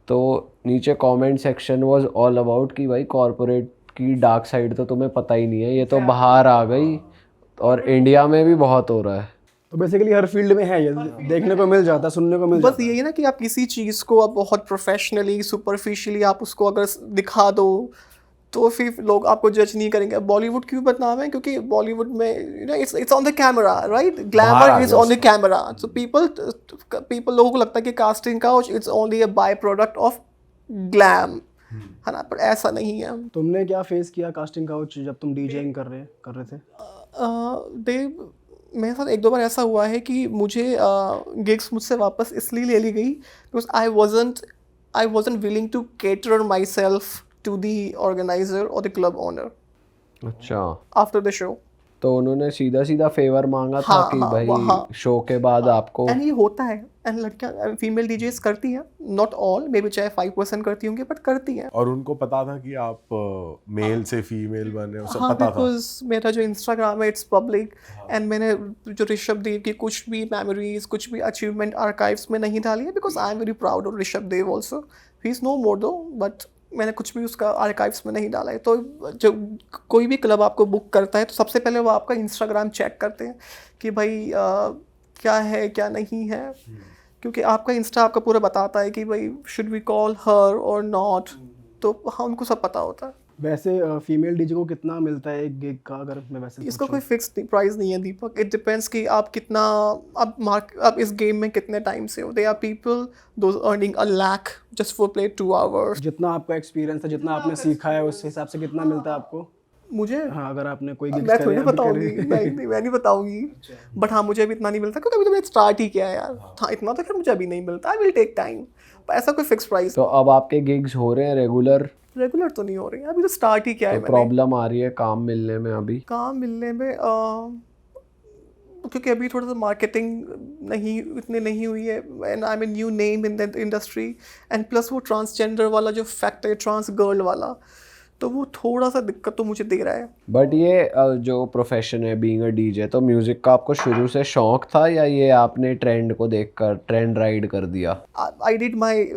तो नीचे comment section was all about कि भाई कॉर्पोरेट की डार्क साइड तो तुम्हें पता ही नहीं है, ये तो बाहर आ गई और इंडिया में भी बहुत हो रहा है। तो बेसिकली हर फील्ड में है ये, देखने को मिल जाता, सुनने को मिल जाता। बस यही है ना कि आप किसी चीज़ को आप बहुत प्रोफेशनली सुपरफिशियली आप उसको अगर दिखा दो तो फिर लोग आपको जज नहीं करेंगे। बॉलीवुड क्यों बदनाम है? क्योंकि बॉलीवुड में it's on the camera, right, glamour is on the camera. So people लोगों को लगता है कि casting couch it's only a by product of glam, है ना, पर ऐसा नहीं है। तुमने क्या फेस किया कास्टिंग काउच जब तुम डीजेइंग कर रहे थे? मेरे साथ एक दो बार ऐसा हुआ है कि मुझे गिग्स मुझसे वापस इसलिए ले ली गई because I wasn't willing to cater myself to the organizer or the club owner. अच्छा, after the show. तो उन्होंने सीधा सीधा फेवर मांगा था कि भाई शो के बाद आपको। एंड ये होता है, एंड लड़कियां फीमेल डीजेस करती हैं, नॉट ऑल, मे बी चाहे 5% करती होंगी, बट करती हैं। और उनको पता था कि आप मेल से फीमेल बन रहे हो, सब हाँ, पता था? बिकॉज मेरा जो इंस्टाग्राम है इट्स पब्लिक, एंड मैंने जो ऋषभ देव की कुछ भी मेमोरीज, कुछ भी अचीवमेंट आर्काइव्स में नहीं डाली है, because I am very proud of Rishabh Dev also. He is no more though, but मैंने कुछ भी उसका आर्काइव्स में नहीं डाला है। तो जो कोई भी क्लब आपको बुक करता है तो सबसे पहले वो आपका इंस्टाग्राम चेक करते हैं कि भाई क्या है क्या नहीं है, क्योंकि आपका इंस्टा आपका पूरा बताता है कि भाई शुड वी कॉल हर और नॉट, तो हाँ उनको सब पता होता है। वैसे फीमेल डीजे को कितना मिलता है एक गिग का, अगर मैं वैसे इसका कोई फिक्स प्राइस नहीं है दीपक, इट डिपेंड्स कि आप कितना आप इस गेम में कितने टाइम से हो। They are people those earning $1 lakh just for play 2 hours. जितना आपका एक्सपीरियंस है, जितना आपने सीखा है, उस हिसाब से कितना मिलता है आपको? मुझे हाँ, अगर आपने कोई गिग्स मैं थोड़ी ना बताऊंगी, मैं नहीं बताऊंगी, बट हाँ मुझे अभी इतना नहीं मिलता क्योंकि अभी तो मैंने स्टार्ट ही किया है यार। हाँ इतना तो फिर मुझे अभी नहीं मिलता, आई विल टेक टाइम, ऐसा कोई फिक्स प्राइस। तो अब आपके गिग्स हो रहे हैं रेगुलर तो नहीं हो रही है, अभी तो स्टार्ट ही किया है तो मैंने। प्रॉब्लम आ रही है काम मिलने में? अभी काम मिलने में क्योंकि अभी थोड़ा सा मार्केटिंग इतनी नहीं हुई है, and I am a new name in the industry, and plus वो ट्रांसजेंडर वाला जो फैक्ट है, ट्रांस गर्ल वाला, तो वो थोड़ा सा दिक्कत तो मुझे दे रहा है। बट ये जो प्रोफेशन है बीइंग अ डीजे, तो म्यूजिक का आपको शुरू से शौक था या ये आपने ट्रेंड को देखकर ट्रेंड राइड कर दिया? I did my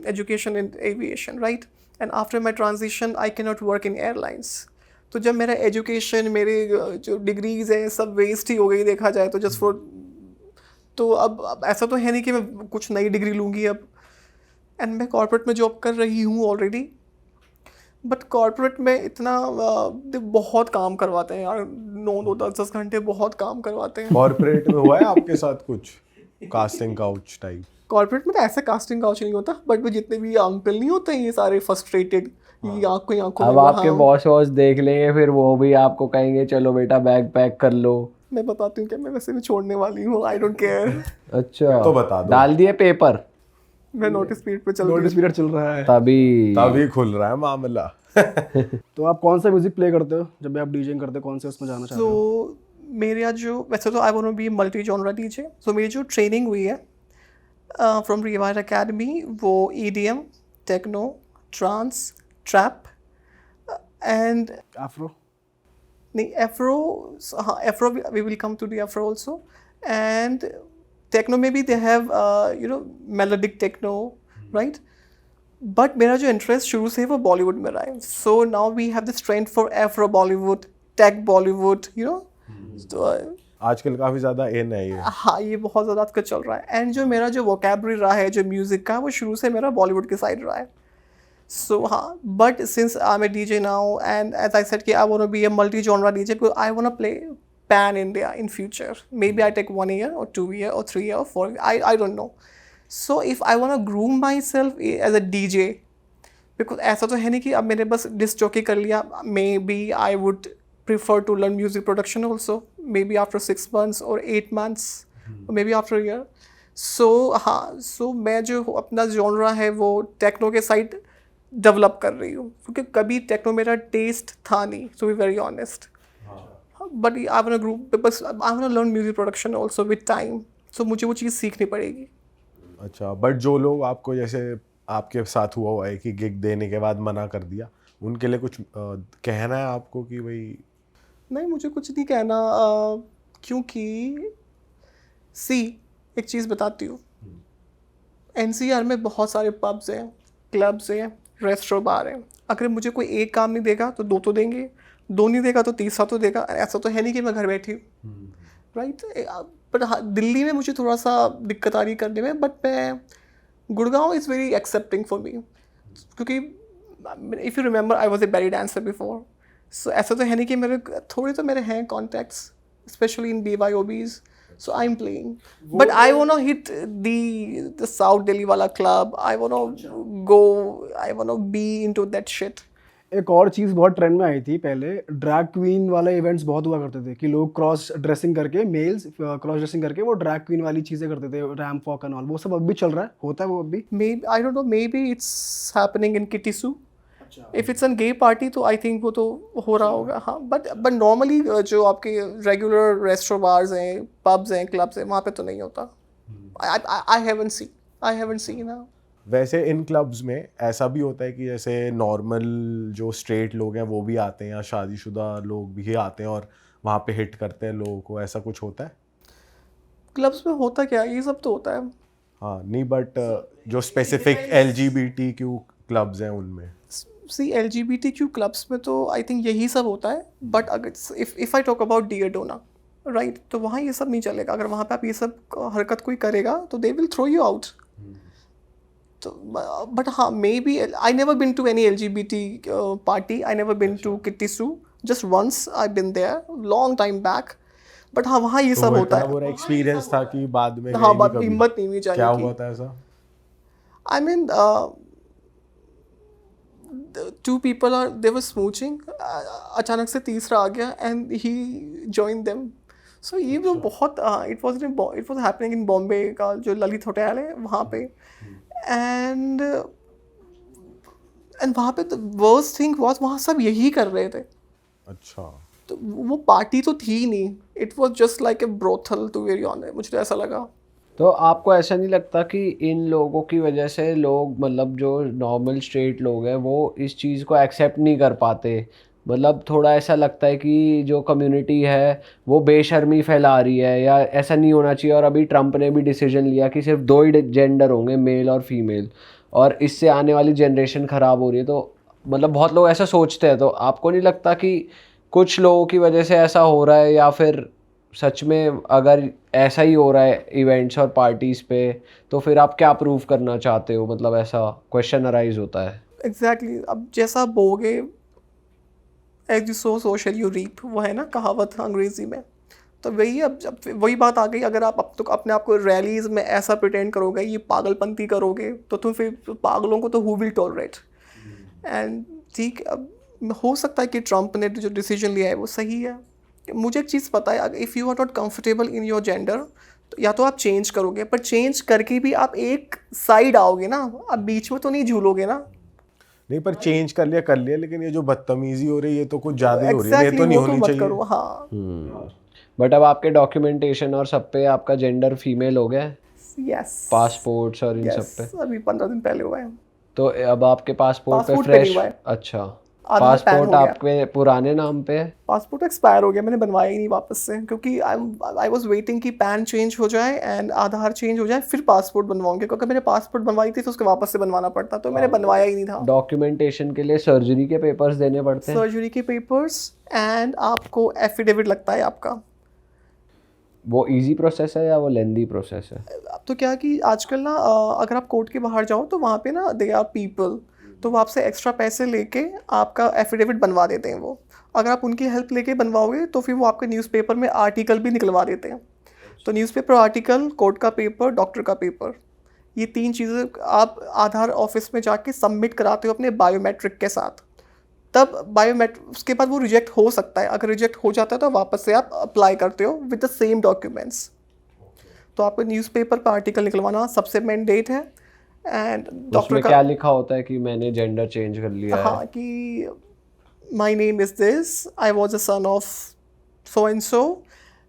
education in aviation, right, and after my transition I can not work in airlines. तो जब मेरा एजुकेशन, मेरे जो डिग्रीज हैं सब वेस्ट ही हो गई देखा जाए तो, जस्ट फॉर, तो अब ऐसा तो है नहीं कि मैं कुछ नई डिग्री लूँगी अब। एंड मैं कॉर्पोरेट में जॉब कर रही हूँ ऑलरेडी, बट कॉर्पोरेट में इतना बहुत काम करवाते हैं यार, 9-9, 10-10 घंटे बहुत काम करवाते हैं। कॉर्पोरेट में हुआ है आपके साथ कुछ कास्टिंग काउच टाइप? कॉर्पोरेट में तो ऐसा कास्टिंग काउच नहीं होता, बट वो जितने भी अंकल नहीं होते हैं ये सारे फ्रस्ट्रेटेड, ये आंखों अब आपके बॉस वॉस देख लेंगे, फिर वो भी आपको कहेंगे चलो बेटा बैग पैक कर लो। मैं बताती हूँ क्या, मैं वैसे भी छोड़ने वाली हूँ, आई डोंट केयर। अच्छा, तो बता दो। डाल दिए पेपर? मैं नोटिस पीरियड पे चल रही नोटिस पीरियड चल रहा है। तभी खुल रहा है मामला। तो आप कौन सा म्यूजिक प्ले करते हो जब भी आप डीजेइंग करते हो, कौन से उसमें जाना चाहते हो? तो मेरे यहाँ जो वैसे तो I want to be multi genre DJ, so मेरी जो ट्रेनिंग हुई है फ्रॉम रिवायर एकेडमी वो EDM, techno, trance, trap and afro? नहीं एफ्रो, हाँ afro we will come to the afro also, and techno में भी they have melodic techno, right. But मेरा जो इंटरेस्ट शुरू से है वो बॉलीवुड में रहा है, so now we have this trend for Afro Bollywood, tech Bollywood, तो आजकल काफी ज्यादा इन है ये। हाँ ये बहुत ज़्यादा आजकल चल रहा है। एंड जो मेरा जो वोकैबरी रहा है जो म्यूज़िक का, वो शुरू से मेरा बॉलीवुड के साइड रहा है। सो हाँ, but since I am a DJ now and as I said कि I want to be a multi genre DJ because I want to play pan India in future. Maybe I take 1 year or 2 year or 3 year or 4 year. I don't know. So if I want to groom myself as a DJ, because ऐसा तो है नहीं कि अब मैंने बस disc jockey कर लिया, maybe I would prefer to learn music production also, maybe after 6 months or 8 months or maybe after a year. So हाँ, so मैं जो अपना genre है वो टेक्नो के साइड डेवलप कर रही हूँ, क्योंकि कभी टेक्नो मेरा टेस्ट था नहीं, to be very honest. But I want to group because I want to learn music production also with time. So मुझे वो चीज़ सीखनी पड़ेगी। अच्छा, बट जो लोग आपको जैसे आपके साथ हुआ है कि गिग देने के बाद मना कर दिया, उनके लिए कुछ कहना है आपको कि भाई? नहीं, मुझे कुछ नहीं कहना, क्योंकि एक चीज़ बताती हूँ, NCR में बहुत सारे पब्स हैं, क्लब्स हैं, रेस्टोरेंट बार हैं। अगर मुझे कोई एक काम नहीं देगा तो 2 तो देंगे, 2 नहीं देगा तो 3रा तो देगा। ऐसा तो है नहीं कि मैं घर बैठी हूँ, राइट। बट हाँ, दिल्ली में मुझे थोड़ा सा दिक्कत आ रही करने में, बट मैं Gurgaon is very accepting for me, क्योंकि if you remember I was a belly dancer before. So ऐसा तो है नहीं कि मेरे हैं contacts, specially in BYOBs. So I'm playing, but I wanna hit the South Delhi wala club. I wanna be into that shit. एक और चीज़ बहुत ट्रेंड में आई थी पहले, ड्रैग क्वीन वाले इवेंट्स बहुत हुआ करते थे कि लोग क्रॉस ड्रेसिंग करके, मेल्स क्रॉस ड्रेसिंग करके वो ड्रैग क्वीन वाली चीज़ें करते थे, रैम्प वॉक एंड ऑल। वो सब अब भी चल रहा है, होता है वो अब भी? Maybe I don't know. Maybe it's happening in Kittisu. If it's a gay party तो I think वो तो हो रहा होगा, हाँ। But normally जो आपके regular restaurant bars हैं, pubs हैं, clubs हैं, वहाँ पे तो नहीं होता। I haven't seen now. वैसे इन क्लब्स में ऐसा भी होता है कि जैसे नॉर्मल जो स्ट्रेट लोग हैं वो भी आते हैं या शादीशुदा लोग भी आते हैं और वहाँ पे हिट करते हैं लोगों को, ऐसा कुछ होता है? क्लब्स में होता क्या है, ये सब तो होता है। हाँ नहीं, बट जो स्पेसिफिक LGBTQ क्लब्स हैं उनमें। LGBTQ क्लब्स में तो आई थिंक यही सब होता है। बट अगर इफ़ आई टॉक अबाउट डियरडोना, राइट, तो वहाँ ये सब नहीं चलेगा। अगर वहाँ पे आप ये सब हरकत कोई करेगा तो they will throw you out. तो बट हाँ, maybe I never been to any LGBT party, I never been to किट्टीसू, just once I been there long time back. But हाँ, वहाँ ये सब होता है। पूरा एक्सपीरियंस था कि बाद में हाँ, बाद हिम्मत नहीं हुई जाने की। क्या हुआ था ऐसा? I mean, 2 people they were smooching, अचानक से तीसरा आ गया and he joined them. So ये वो बहुत it was happening in Bombay का जो ललित होटल है वहाँ पे, and वहाँ पे the worst thing was वहाँ सब यही कर रहे थे। अच्छा, तो वो पार्टी तो थी नहीं, it was just like a brothel to be very honest, मुझे तो ऐसा लगा। तो आपको ऐसा नहीं लगता कि इन लोगों की वजह से लोग, मतलब जो नॉर्मल स्ट्रेट लोग हैं, वो इस चीज़ को एक्सेप्ट नहीं कर पाते? मतलब थोड़ा ऐसा लगता है कि जो कम्युनिटी है वो बेशर्मी फैला रही है, या ऐसा नहीं होना चाहिए। और अभी ट्रम्प ने भी डिसीजन लिया कि सिर्फ 2 ही जेंडर होंगे, मेल और फीमेल, और इससे आने वाली जनरेशन ख़राब हो रही है। तो मतलब बहुत लोग ऐसा सोचते हैं। तो आपको नहीं लगता कि कुछ लोगों की वजह से ऐसा हो रहा है, या फिर सच में अगर ऐसा ही हो रहा है इवेंट्स और पार्टीज़ पे, तो फिर आप क्या प्रूव करना चाहते हो? मतलब ऐसा क्वेश्चन अराइज होता है। एग्जैक्टली, अब जैसा बोगे as you sow so shall you reap, वो है ना कहावत अंग्रेज़ी में। तो वही, अब जब वही बात आ गई, अगर आप अब तो अपने आप को रैलीज़ में ऐसा प्रिटेंड करोगे, ये पागलपंती करोगे, तो तुम फिर पागलों को तो हु विल टॉलरेट। एंड ठीक, अब हो सकता है कि ट्रम्प ने जो डिसीजन लिया है वो सही है। मुझे एक चीज़ पता है, if you are not comfortable in your gender तो या तो आप चेंज करोगे, पर चेंज करके भी आप एक साइड आओगे ना, आप बीच में तो नहीं झूलोगे ना। नहीं, पर चेंज कर लिया, लेकिन ये जो बदतमीजी हो रही है ये तो कुछ ज्यादा ही हो रही है, ये एग्जैक्टली तो नहीं वो तो होनी मत चाहिए। करो। हाँ बट अब आपके डॉक्यूमेंटेशन और सब पे आपका जेंडर फीमेल हो गया है, यस पासपोर्ट्स और इन सब यस, पे? अभी 15 दिन पहले हुआ है। तो अब आपके पासपोर्ट पे पासपोर्ट पे नहीं फ्रेश? हुआ है। अच्छा, आधार पैन पासपोर्ट हो गया। आपके पुराने नाम पे है? पासपोर्ट एक्सपायर हो गया, मैंने बनवाया ही नहीं वापस से, क्योंकि आई वाज वेटिंग कि पैन चेंज हो जाए एंड आधार चेंज हो जाए, फिर पासपोर्ट बनवाऊंगे, क्योंकि मैंने पासपोर्ट बनवाई थी तो उसके वापस से बनवाना पड़ता, तो मैंने बनवाया ही नहीं था। डॉक्यूमेंटेशन के लिए सर्जरी के पेपर्स देने पड़ते हैं? सर्जरी के पेपर्स एंड आपको एफिडेविट लगता है आपका। वो इजी प्रोसेस है या वो लेंदी प्रोसेस है? अब तो क्या कि आजकल ना अगर आप कोर्ट के बाहर जाओ तो वहाँ पे ना दे आर पीपल, तो वो आपसे एक्स्ट्रा पैसे लेके आपका एफिडेविट बनवा देते हैं वो। अगर आप उनकी हेल्प लेके बनवाओगे तो फिर वो आपके न्यूज़पेपर में आर्टिकल भी निकलवा देते हैं। तो न्यूज़पेपर आर्टिकल, कोर्ट का पेपर, डॉक्टर का पेपर, ये 3 चीज़ें आप आधार ऑफिस में जाके सबमिट कराते हो अपने बायोमेट्रिक के साथ। तब बायोमेट्रिक उसके बाद वो रिजेक्ट हो सकता है, अगर रिजेक्ट हो जाता है तो वापस से आप अप्लाई करते हो विद द सेम डॉक्यूमेंट्स। तो आपको न्यूज़पेपर पर आर्टिकल निकलवाना सबसे मैंडेट है। एंड डॉक्टर उसमें का क्या लिखा होता है कि मैंने जेंडर चेंज कर लिया है? हाँ कि my name is this, I was a son of so and so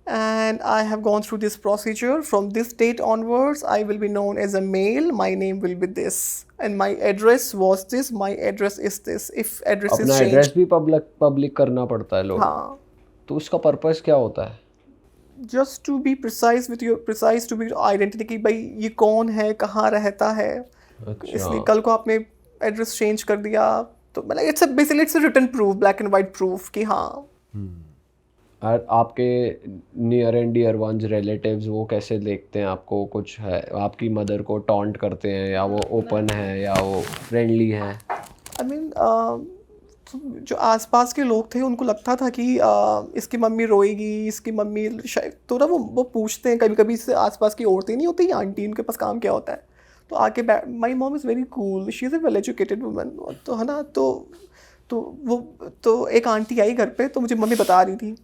and I have gone through this procedure. From this date onwards, I will be known as a male. My name will be this, and my address was this. My address is this. If address is अपना changed, address भी public करना पड़ता है लोग? हाँ, तो उसका purpose क्या होता है? just to be precise with your precise to be identity कि भाई ये कौन है, कहाँ रहता है। इसलिए कल को आपने एड्रेस चेंज कर दिया तो मतलब it's basically it's written proof, black and white proof कि हाँ। और आपके near and dear ones relatives वो कैसे देखते हैं आपको? कुछ है आपकी मदर को टॉन्ट करते हैं या वो ओपन है या वो फ्रेंडली है? आई मीन जो आसपास के लोग थे उनको लगता था कि इसकी मम्मी रोएगी, इसकी मम्मी शायद, तो ना वो पूछते हैं कभी कभी से, आसपास की औरतें नहीं होती आंटी, उनके पास काम क्या होता है, तो आके my mom is very cool, she is a well educated woman, तो है ना, तो एक आंटी आई घर पे, तो मुझे मम्मी बता रही थी,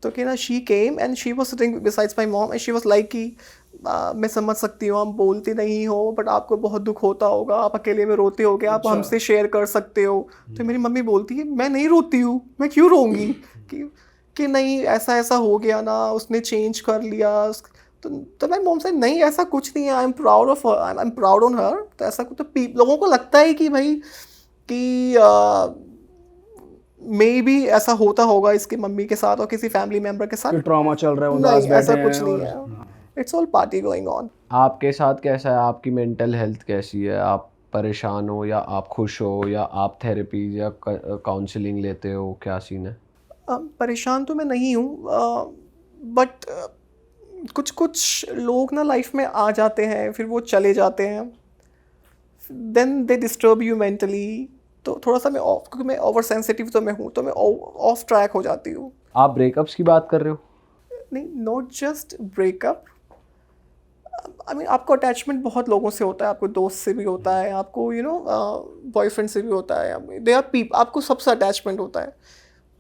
तो कि ना she came and she was sitting besides my mom and she was like कि मैं समझ सकती हूँ आप बोलते नहीं हो बट आपको बहुत दुख होता होगा, आप अकेले में रोते होगे, आप हमसे शेयर कर सकते हो। तो मेरी मम्मी बोलती है मैं नहीं रोती हूँ, मैं क्यों रोऊंगी कि नहीं ऐसा ऐसा हो गया ना, उसने चेंज कर लिया। तो मैं मॉम से नहीं ऐसा कुछ नहीं है, I am proud of her, I am proud on her. तो ऐसा कुछ तो लोगों को लगता है कि भाई कि मे बी ऐसा होता होगा इसकी मम्मी के साथ और किसी फैमिली मेम्बर के साथ, ट्रॉमा चल रहा है, नहीं ऐसा कुछ नहीं है, it's all party going on. आपके साथ कैसा है? आपकी मेंटल हेल्थ कैसी है? आप परेशान हो या आप खुश हो या आप थेरेपी या काउंसलिंग लेते हो? क्या सीन है? परेशान तो मैं नहीं हूँ, बट कुछ कुछ लोग ना लाइफ में आ जाते हैं फिर वो चले जाते हैं, then they disturb you mentally. तो थोड़ा सा मैं ऑफ, क्योंकि मैं ओवर सेंसिटिव तो मैं हूँ, तो मैं ऑफ ट्रैक हो जाती हूँ। आप ब्रेकअप्स की बात कर रहे हो? नहीं, not just breakup, I mean आपको अटैचमेंट बहुत लोगों से होता है, आपको दोस्त से भी होता है, आपको यू नो बॉयफ्रेंड से भी होता है, दे आर पीपल, आपको सबसे अटैचमेंट होता है।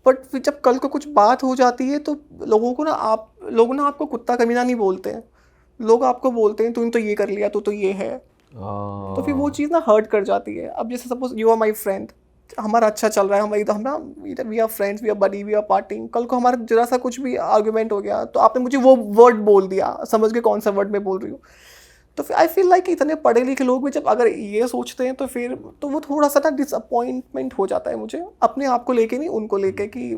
बट फिर जब कल को कुछ बात हो जाती है तो लोगों को ना लोग ना आपको कुत्ता कमीना नहीं बोलते हैं, लोग आपको बोलते हैं तूने तो ये कर लिया, तो ये है। तो फिर वो चीज़ ना हर्ट कर जाती है। अब जैसे suppose you are my friend, हमारा अच्छा चल रहा है, हम we are friends, we are buddy, we are parting, कल को हमारा जरा सा कुछ भी आर्ग्यूमेंट हो गया तो आपने मुझे वो वर्ड बोल दिया, समझ के कौन सा वर्ड मैं बोल रही हूँ। तो फिर आई फील लाइक इतने पढ़े लिखे लोग भी जब अगर ये सोचते हैं तो फिर तो वो थोड़ा सा ना डिसअपॉइंटमेंट हो जाता है मुझे, अपने आप को लेके नहीं, उनको लेके कि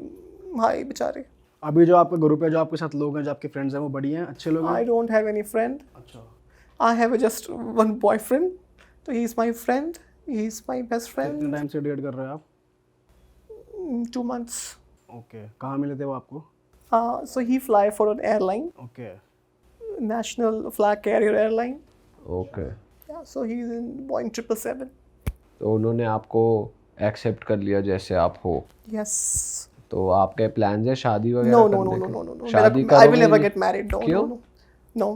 भाई बेचारे। अभी जो आपका ग्रुप है, जो आपके साथ लोग हैं, जो आपके फ्रेंड्स हैं, वो बढ़िया हैं, अच्छे लोग हैं? I don't have any friend, अच्छा, I have just one boyfriend, तो he is my friend, he is my best friend. कितने टाइम से डेट कर रहे हो आप? 2 months. ओके, कहाँ मिले थे वो आपको? So he fly for an airline, okay, national flag carrier airline. Okay. Yeah, so he's in Boeing 777. तो उन्होंने आपको एक्सेप्ट कर लिया जैसे आप हो? Yes. तो आपके प्लान है शादी वगैरह No, करने के? no. शादी I will करोगे never नहीं? get married. No, क्यों? no.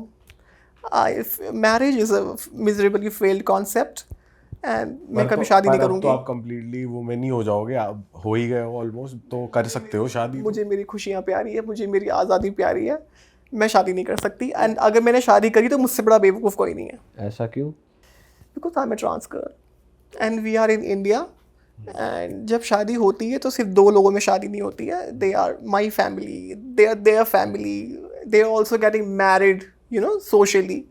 Marriage is a miserably failed concept, and मैं कभी शादी नहीं तो करूँगी। आप कंप्लीटली वुमेन ही हो जाओगे, आप हो ही गए हो ऑलमोस्ट, तो कर सकते हो शादी। मुझे मेरी खुशियाँ प्यारी है, मुझे मेरी आज़ादी प्यारी है, मैं शादी नहीं कर सकती, एंड अगर मैंने शादी करी तो मुझसे बड़ा बेवकूफ़ कोई नहीं है, ऐसा क्यों? Because I am a trans girl and we are in India. And जब शादी होती है तो सिर्फ दो लोगों में शादी नहीं होती है, they are my family, they are their family, they are also getting married you know socially,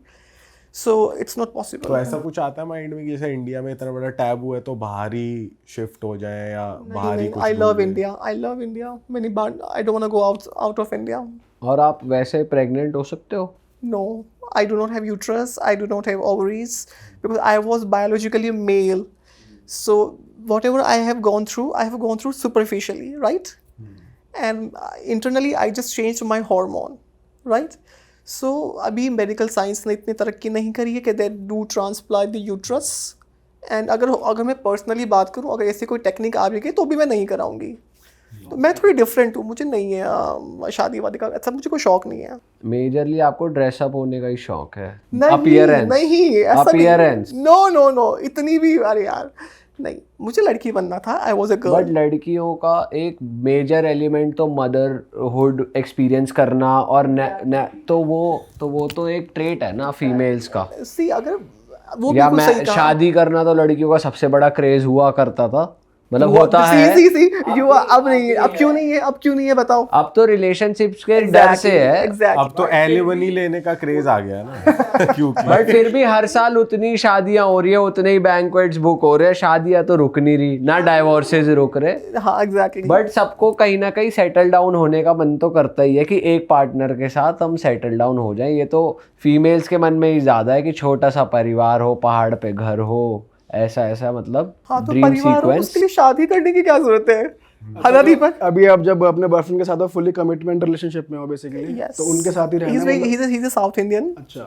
so it's not तो पॉसिबल। ऐसा कुछ आता है माइंड में कि जैसे इंडिया में इतना बड़ा टैबू है तो बाहर ही शिफ्ट हो जाए या बाहर ही कुछ आई ढूंढ लव लें? India, I love India, many बार I don't want to go out of India. और आप वैसे प्रेग्नेंट हो सकते हो? No, I do not have uterus, I do not have ovaries, because I was biologically a male. So whatever I have gone through superficially, right? And internally I just changed my hormone, right? So अभी medical science ने इतनी तरक्की नहीं करी है कि they do transplant the uterus. And अगर मैं personally बात करूँ, अगर ऐसी कोई टेक्निक आ भी गई तो भी मैं नहीं कराऊंगी। तो मैं थोड़ी डिफरेंट हूँ, मुझे नहीं है शादी वादी का ऐसा, मुझे कोई शौक नहीं है। मेजरली आपको ड्रेसअप होने का ही शौक है? नहीं अपीयरेंस? नहीं ऐसा अपीयरेंस? नो नो नो, इतनी भी अरे यार नहीं, मुझे लड़की बनना था, I was a but girl. लड़कियों का एक मेजर एलिमेंट तो मदरहुड एक्सपीरियंस करना, और तो वो तो एक ट्रेट है ना फीमेल्स का। सी अगर वो या बिल्कुल मैं सही कहा। शादी करना तो लड़कियों का सबसे बड़ा क्रेज हुआ करता था, मतलब वो- होता सी है। सी सी यू अब नहीं है, अब क्यों नहीं है बताओ। अब तो रिलेशनशिप्स के डर से है। एग्जैक्टली अब तो एलिमनी लेने का क्रेज आ गया ना क्योंकि बट फिर भी हर साल उतनी शादियां हो रही है, उतने ही बैंक्वेट्स बुक हो रहे हैं, शादियां तो रुक नहीं रही ना, डाइवोर्सेज रुक रहे। हाँ एग्जैक्टली। बट सबको कहीं ना कहीं सेटल डाउन होने का मन तो करता ही है कि एक पार्टनर के साथ हम सेटल डाउन हो जाएं। ये तो फीमेल्स के मन में ही ज्यादा है कि छोटा सा परिवार हो, पहाड़ पे घर हो, ऐसा मतलब हाँ तो ड्रीम परिवार हो, सीक्वेंस। उसके लिए शादी करने की क्या जरूरत है? है ना दीपक? अभी आप जब अपने बॉयफ्रेंड के साथ फुली कमिटमेंट रिलेशनशिप में हो बेसिकली, तो उनके साथ ही रहना मतलब- he's a South Indian, अच्छा,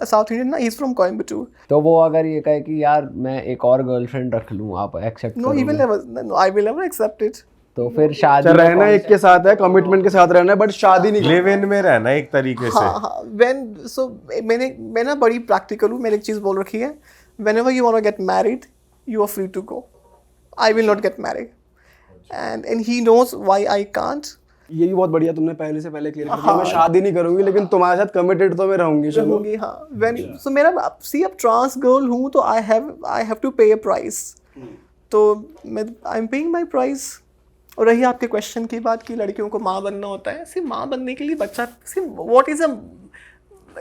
South Indian ना, he's from Coimbatore. तो वो अगर ये कहे कि यार मैं एक और गर्लफ्रेंड रख लूं, आप एक्सेप्ट No, he करोगे? will never, no, I will never accept it. तो फिर शादी अच्छा का रहना एक के साथ है, कमिटमेंट के साथ रहना है, बट शादी नहीं। लिव इन में रहना एक तरीके से। हाँ मैं ना बड़ी प्रैक्टिकल हूँ, मैंने एक चीज़ बोल रखी है, whenever you want to get married, you are free to go. I will not get married. And he knows why I can't. ये भी बहुत बढ़िया तुमने पहले से पहले क्लियर कर दिया, मैं शादी नहीं करूंगी लेकिन तुम्हारे साथ कमिटेड तो मैं रहूंगी। चलो रहूंगी हाँ। So मेरा अब ट्रांस गर्ल हूँ तो I have to pay a price. तो मैं I'm paying my price. और रही आपके क्वेश्चन की बात कि लड़कियों को माँ बनना होता है, सिर्फ माँ बनने के लिए बच्चा सिर्फ व्हाट इज अ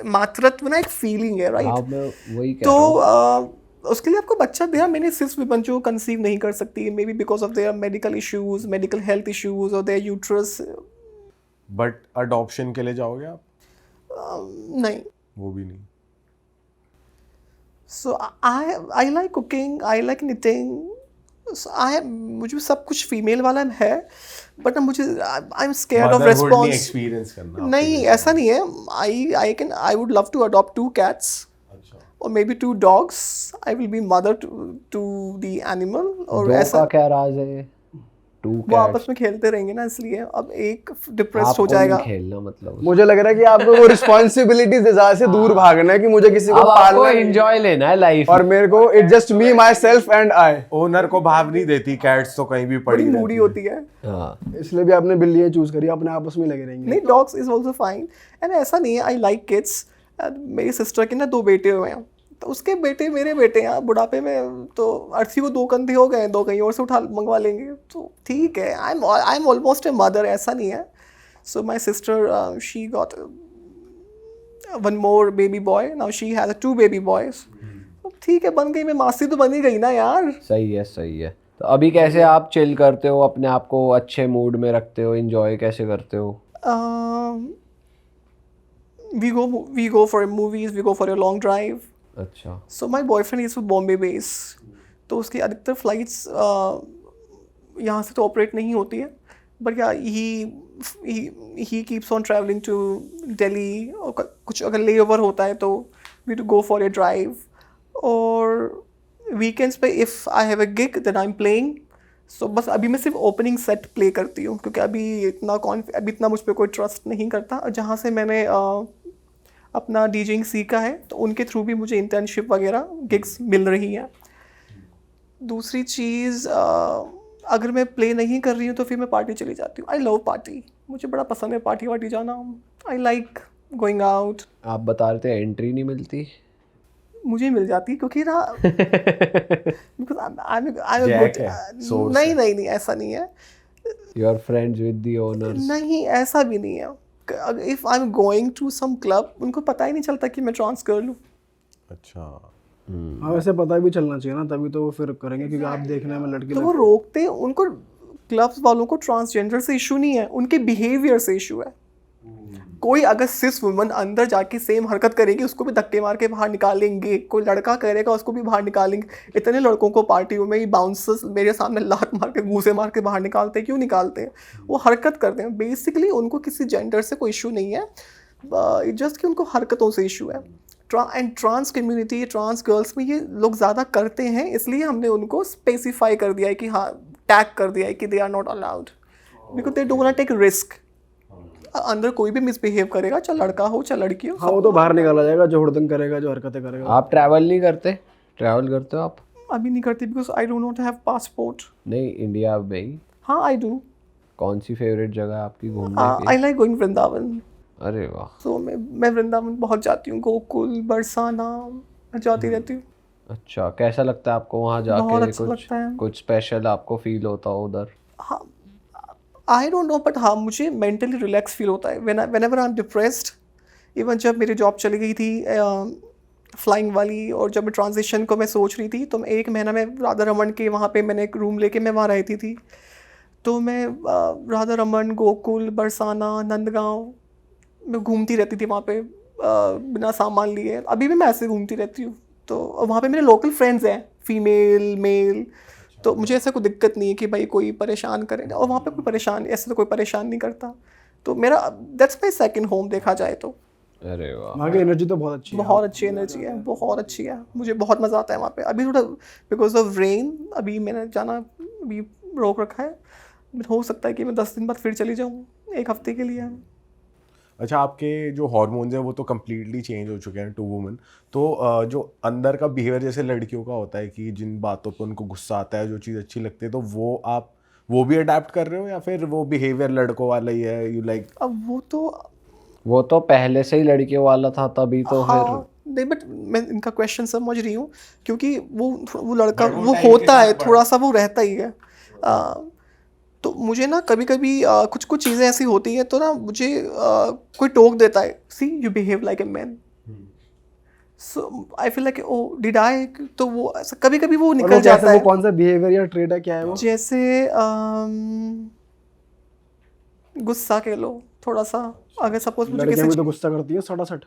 मातृत्व ना एक फीलिंग है, हाँ, राइट? मैं वही कह रहा हूँ। तो उसके लिए आपको बच्चा दिया। मैंने सिर्फ विमन जो कंसीव नहीं कर सकती, maybe because of their medical issues, medical health issues, और देयर यूट्रस। बट अडॉप्शन के लिए जाओगे आप? नहीं। वो भी नहीं। So I like cooking, I like knitting, मुझे सब कुछ फीमेल वाला है, बट मुझे I am scared of Motherhood नहीं रिस्पॉन्स। एक्सपीरियंस करना नहीं ऐसा नहीं है। I would love to adopt 2 cats or maybe 2 dogs. I will be mother to the animal. और दो ऐसा का क्या राज है? 2 वो आपस में खेलते रहेंगे ना, इसलिए अब एक डिप्रेस्ड हो आपको जाएगा। नहीं खेलना मतलब मुझे लग रहा है कि आपको वो रिस्पॉन्सिबिलिटीज से दूर भागना है कि मुझे किसी को अब आपको पालना है, एंजॉय लेना है लाइफ। और मेरे को it just me my self and I. Owner को भाव नहीं देती कैट्स तो कहीं भी पड़ी बड़ी रहती मूडी है। होती है। हाँ, इसलिए भी आपने बिल्लियाँ चूज करी, अपने आपस में लगे रहेंगे। नहीं dogs is also fine. And ऐसा नहीं है, आई लाइक किड्स। मेरी सिस्टर के ना 2 बेटे हुए हैं, तो उसके बेटे मेरे बेटे हैं। बुढ़ापे में तो अर्थी को 2 कंधे हो गए, 2 कहीं और से उठा मंगवा लेंगे, तो ठीक है। I am almost a mother, ऐसा नहीं है। So my sister she got 1 more baby boy, now she has 2 baby boys. ठीक है, बन गई, मैं मासी तो बन ही गई ना यार। सही है। तो अभी कैसे आप चिल करते हो, अपने आप को अच्छे मूड में रखते हो, एंजॉय कैसे करते हो? We go for movies, we go for a long drive. अच्छा, So my boyfriend is from Bombay base, तो उसकी अधिकतर फ्लाइट्स यहाँ से तो ऑपरेट नहीं होती है, but yeah he keeps on travelling to Delhi. कुछ अगर ले ओवर होता है तो we to go for a drive. और वीकेंड्स पे if I have a gig then I am playing. So बस अभी मैं सिर्फ ओपनिंग सेट प्ले करती हूँ, क्योंकि अभी इतना मुझ पर कोई ट्रस्ट नहीं करता। और जहाँ से मैंने अपना डीजिंग सीखा है, तो उनके थ्रू भी मुझे इंटर्नशिप वगैरह गिग्स मिल रही हैं। दूसरी चीज़, अगर मैं प्ले नहीं कर रही हूँ तो फिर मैं पार्टी चली जाती हूँ। आई लव पार्टी, मुझे बड़ा पसंद है पार्टी वार्टी जाना। I like going out. आप बता रहे थे एंट्री नहीं मिलती। मुझे मिल जाती क्योंकि ना because I am Jack good. है, source नहीं है। नहीं नहीं, ऐसा नहीं है। You are friends with the owners. नहीं, ऐसा भी नहीं है। If I am going to some club, उनको पता ही नहीं चलता कि मैं ट्रांस गर्ल हूँ। अच्छा। हाँ वैसे पता भी चलना चाहिए ना, तभी तो वो फिर करेंगे, क्योंकि आप देखने में लड़की तो वो रोकते हैं उनको। क्लब्स वालों को ट्रांसजेंडर से इशू नहीं है, उनके बिहेवियर से इशू है। कोई अगर सिस वुमन अंदर जाके सेम हरकत करेगी, उसको भी धक्के मार के बाहर निकालेंगे। कोई लड़का करेगा, उसको भी बाहर निकालेंगे। इतने लड़कों को पार्टियों में ही बाउंसर्स मेरे सामने लात मार के, घूसे मार के बाहर निकालते हैं। क्यों निकालते हैं? वो हरकत करते हैं। बेसिकली उनको किसी जेंडर से कोई इशू नहीं है, जस्ट कि उनको हरकतों से इशू है। And trans community, trans girls में ये लोग ज़्यादा करते हैं, इसलिए हमने उनको स्पेसिफाई कर दिया है कि हाँ, टैग कर दिया है कि they are not allowed because they don't want take risk. अंदर कोई भी मिसबिहेव करेगा, चाहे लड़का हो चाहे लड़की हो, हाँ वो तो बाहर निकाला जाएगा, जो हुड़दंग करेगा, जो हरकतें करेगा। आप ट्रैवल नहीं करते? ट्रैवल करते हो आप? अभी नहीं करती because I do not have passport. नहीं, इंडिया में ही। हाँ आई डू। कौन सी फेवरेट जगह है आपकी घूमने आई की? Like going Vrindavan. अरे वाह। सो मैं वृंदावन बहुत जाती हूँ, गोकुल, बरसाना, मैं जाती रहती हूँ। अच्छा, कैसा लगता है आपको वहाँ बहुत जाके? अच्छा लगता है। कुछ स्पेशल आपको फील होता हो उधर? हाँ, आई डोंट नो, बट हाँ, मुझे मेंटली रिलैक्स फील होता है whenever I am depressed. Even जब मेरी जॉब चली गई थी फ्लाइंग वाली, और जब मैं ट्रांजिशन को मैं सोच रही थी, तो मैं 1 महीना में राधा रमन के वहाँ पे मैंने एक रूम लेके मैं वहाँ रहती थी। तो मैं राधा रमन, गोकुल, बरसाना, नंदगांव मैं घूमती रहती थी वहाँ पे, बिना सामान लिए। अभी भी मैं ऐसे घूमती रहती हूँ। तो वहाँ पे मेरे लोकल फ्रेंड्स हैं, फीमेल मेल। तो मुझे ऐसा कोई दिक्कत नहीं है कि भाई कोई परेशान करे, और वहाँ पे कोई परेशान, ऐसे तो कोई परेशान नहीं करता। तो मेरा दैट्स माई सेकंड होम देखा जाए तो। अरे वाह। वहाँ की एनर्जी तो बहुत अच्छी है। बहुत अच्छी एनर्जी है, बहुत अच्छी है। मुझे बहुत मज़ा आता है वहाँ पे। अभी थोड़ा बिकॉज ऑफ रेन अभी मैंने जाना अभी रोक रखा है। हो सकता है कि मैं 10 दिन बाद फिर चली जाऊँ, 1 हफ्ते के लिए। अच्छा, आपके जो हार्मोन्स हैं वो तो कम्प्लीटली चेंज हो चुके हैं टू वुमेन। तो जो अंदर का बिहेवियर जैसे लड़कियों का होता है कि जिन बातों पर उनको गुस्सा आता है, जो चीज़ अच्छी लगती है, तो वो भी अडेप्ट कर रहे हो, या फिर वो बिहेवियर लड़कों वाला ही है? यू लाइक अब वो तो पहले से ही लड़कियों वाला था, तभी तो हाँ, फिर। नहीं बट मैं इनका क्वेश्चन समझ रही हूँ, क्योंकि वो लड़का वो होता है, थोड़ा सा वो रहता ही है। तो मुझे ना कभी कभी कुछ कुछ चीज़ें ऐसी होती हैं, तो ना मुझे कोई टोक देता है, see you behave like a man, so I feel like oh did I. तो वो ऐसा कभी कभी वो और निकल वो जाता कैसे, है। वो कौन सा बिहेवियर या ट्रेड है, क्या है वो? जैसे गुस्सा कह लो थोड़ा सा। अगर सपोज मुझे लड़कियां किसी भी तो गुस्सा करती है सटासट।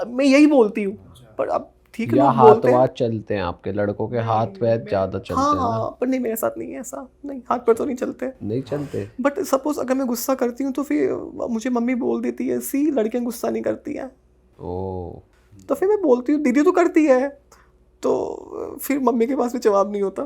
मैं यही बोलती हूँ, पर अब ठीक है या लोग हाथ बोलते हैं। वाथ चलते हैं आपके लड़कों के? हाथ पैर ज्यादा चलते हाँ हैं ना? हाँ, पर नहीं, मेरे साथ नहीं है ऐसा। नहीं, हाथ पर तो नहीं चलते। नहीं चलते? बट सपोज अगर मैं गुस्सा करती हूँ, तो फिर मुझे मम्मी बोल देती है, सी लड़कियाँ गुस्सा नहीं करती हैं। ओ। तो फिर मैं बोलती हूँ दीदी तो करती है, तो फिर मम्मी के पास भी जवाब नहीं होता।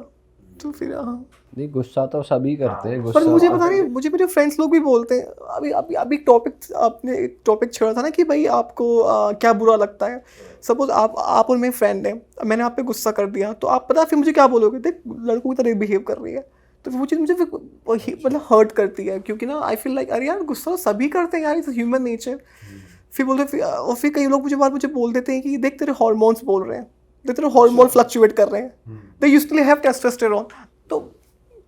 तो फिर हाँ, नहीं, गुस्सा तो सभी करते हैं। पर गुस्सा मुझे तो- पता नहीं, मुझे मेरे फ्रेंड्स लोग भी बोलते हैं। अभी अभी अभी टॉपिक, आपने एक टॉपिक छेड़ा था ना कि भाई आपको क्या बुरा लगता है। सपोज आप और मेरे फ्रेंड हैं, मैंने आप पे गुस्सा कर दिया, तो आप पता फिर मुझे क्या बोलोगे, देख लड़कों की तरह बिहेव कर रही है। तो वो चीज़ मुझे फिर मतलब हर्ट करती है, क्योंकि ना आई फील लाइक अरे यार, गुस्सा तो सभी करते हैं यार, इट्स ह्यूमन नेचर। फिर बोलते, और फिर कई लोग मुझे बोल देते हैं कि देख तेरे हार्मोन्स बोल रहे हैं, देख तेरे हार्मोन फ्लक्चुएट कर रहे हैं, दे यूजुअली हैव टेस्टोस्टेरोन। तो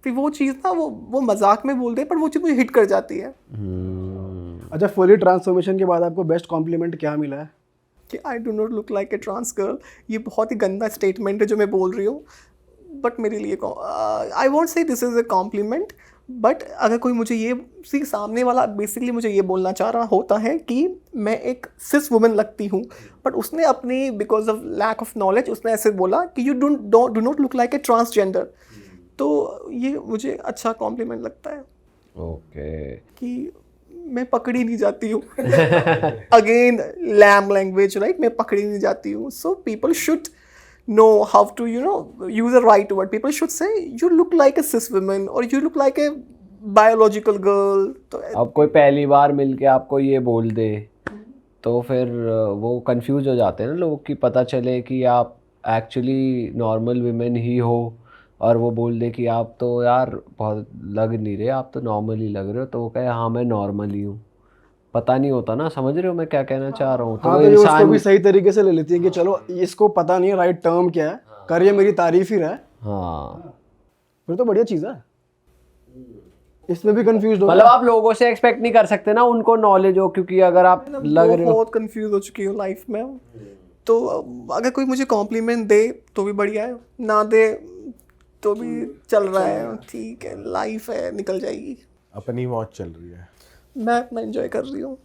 फिर वो चीज़ ना वो मजाक में बोल दे, पर वो चीज़ मुझे हिट कर जाती है अच्छा, फुली ट्रांसफॉर्मेशन के बाद आपको बेस्ट कॉम्प्लीमेंट क्या मिला है? कि I do not look like a trans girl. ये बहुत ही गंदा स्टेटमेंट है जो मैं बोल रही हूँ, बट मेरे लिए I won't say this is a compliment. But अगर कोई मुझे ये सामने वाला बेसिकली मुझे ये बोलना चाह रहा होता है कि मैं एक सिस वुमन लगती हूँ, बट उसने अपनी because of lack of knowledge उसने ऐसे बोला कि you do not look like a transgender. तो ये मुझे अच्छा कॉम्प्लीमेंट लगता है ओके। कि मैं पकड़ी नहीं जाती हूँ। अगेन लैम लैंग्वेज, राइट, मैं पकड़ी नहीं जाती हूँ। So people should know how to use the right word. People should say you look like a cis woman or you look like a biological girl. तो अब कोई पहली बार मिलके आपको ये बोल दे तो फिर वो कंफ्यूज हो जाते हैं ना लोग, कि पता चले कि आप एक्चुअली नॉर्मल विमेन ही हो, और वो बोल दे कि आप तो यार बहुत लग नहीं रहे, आप तो नॉर्मल ही लग रहे हो, तो वो कहे हाँ मैं नॉर्मल ही हूँ। पता नहीं होता ना, समझ रहे हो मैं क्या कहना चाह रहा हूँ। तो हाँ, वो तो ये उसको इंसान, भी सही तरीके से ले लेती है कि चलो इसको पता नहीं है राइट टर्म क्या है, कर ये मेरी तारीफ ही रहा है, हाँ फिर तो बढ़िया चीज़ है। इसमें भी कंफ्यूज हो मतलब आप लोगों से एक्सपेक्ट नहीं कर सकते ना उनको नॉलेज हो, क्योंकि अगर आप लग रहे हो बहुत कंफ्यूज हो चुकी हूँ लाइफ में। तो अगर कोई मुझे कॉम्प्लीमेंट दे तो भी बढ़िया है, ना दे तो भी चल रहा है, ठीक है, लाइफ है, निकल जाएगी। अपनी मौज चल रही है। मैं अपना एंजॉय कर रही हूँ।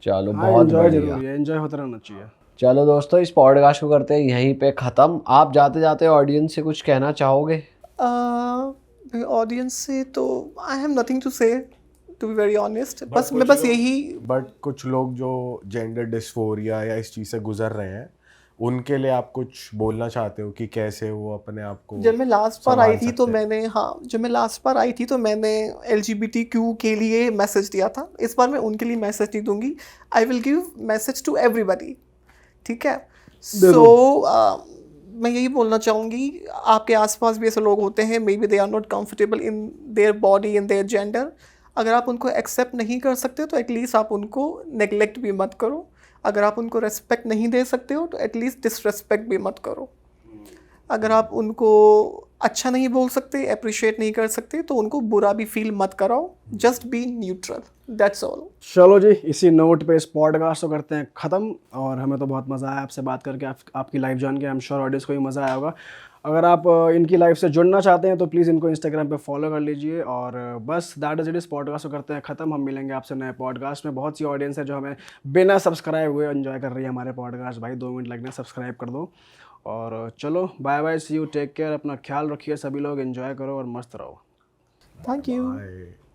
चलो हाँ, बहुत एंजॉय बढ़िया। जरूरी है, एंजॉय होता रहना चाहिए। चलो दोस्तों, इस पॉडकास्ट को करते हैं यहीं पे ख़त्म। आप जाते जाते ऑडियंस से कुछ कहना चाहोगे? ऑडियंस से तो आई हैव नथिंग टू से, टू बी वेरी ऑनेस्ट। बस मैं बस यही, बट कुछ लोग जो जेंडर डिस्फोरिया या इस चीज़ से गुजर रहे हैं, उनके लिए आप कुछ बोलना चाहते हो कि कैसे वो अपने आप को जब मैं लास्ट बार आई संभाल थी तो सकते हैं? मैंने, हाँ, जब मैं लास्ट बार आई थी तो मैंने LGBTQ के लिए मैसेज दिया था। इस बार मैं उनके लिए मैसेज नहीं दूंगी। I will give message to everybody, ठीक है। सो मैं यही बोलना चाहूँगी, आपके आसपास भी ऐसे लोग होते हैं, maybe they are not comfortable in their body, in their gender. अगर आप उनको एक्सेप्ट नहीं कर सकते तो एटलीस्ट आप उनको नेग्लेक्ट भी मत करो। अगर आप उनको रेस्पेक्ट नहीं दे सकते हो तो एटलीस्ट डिसरेस्पेक्ट भी मत करो। अगर आप उनको अच्छा नहीं बोल सकते, अप्रिशिएट नहीं कर सकते, तो उनको बुरा भी फील मत कराओ। Just be neutral, that's all. चलो जी, इसी नोट पे इस पॉडकास्ट को करते हैं ख़त्म। और हमें तो बहुत मज़ा आया आपसे बात करके, आपकी लाइफ जान के। आई एम श्योर ऑडियंस को भी मज़ा आया होगा। अगर आप इनकी लाइफ से जुड़ना चाहते हैं तो प्लीज़ इनको इंस्टाग्राम पे फॉलो कर लीजिए। और बस दैट इज़ इट, इस पॉडकास्ट को करते हैं ख़त्म। हम मिलेंगे आपसे नए पॉडकास्ट में। बहुत सी ऑडियंस है जो हमें बिना सब्सक्राइब हुए एंजॉय कर रही है हमारे पॉडकास्ट। भाई 2 मिनट लगने, सब्सक्राइब कर दो। और चलो bye bye, see you, take care, अपना ख्याल रखिए सभी लोग, एंजॉय करो और मस्त रहो। Thank you. Bye.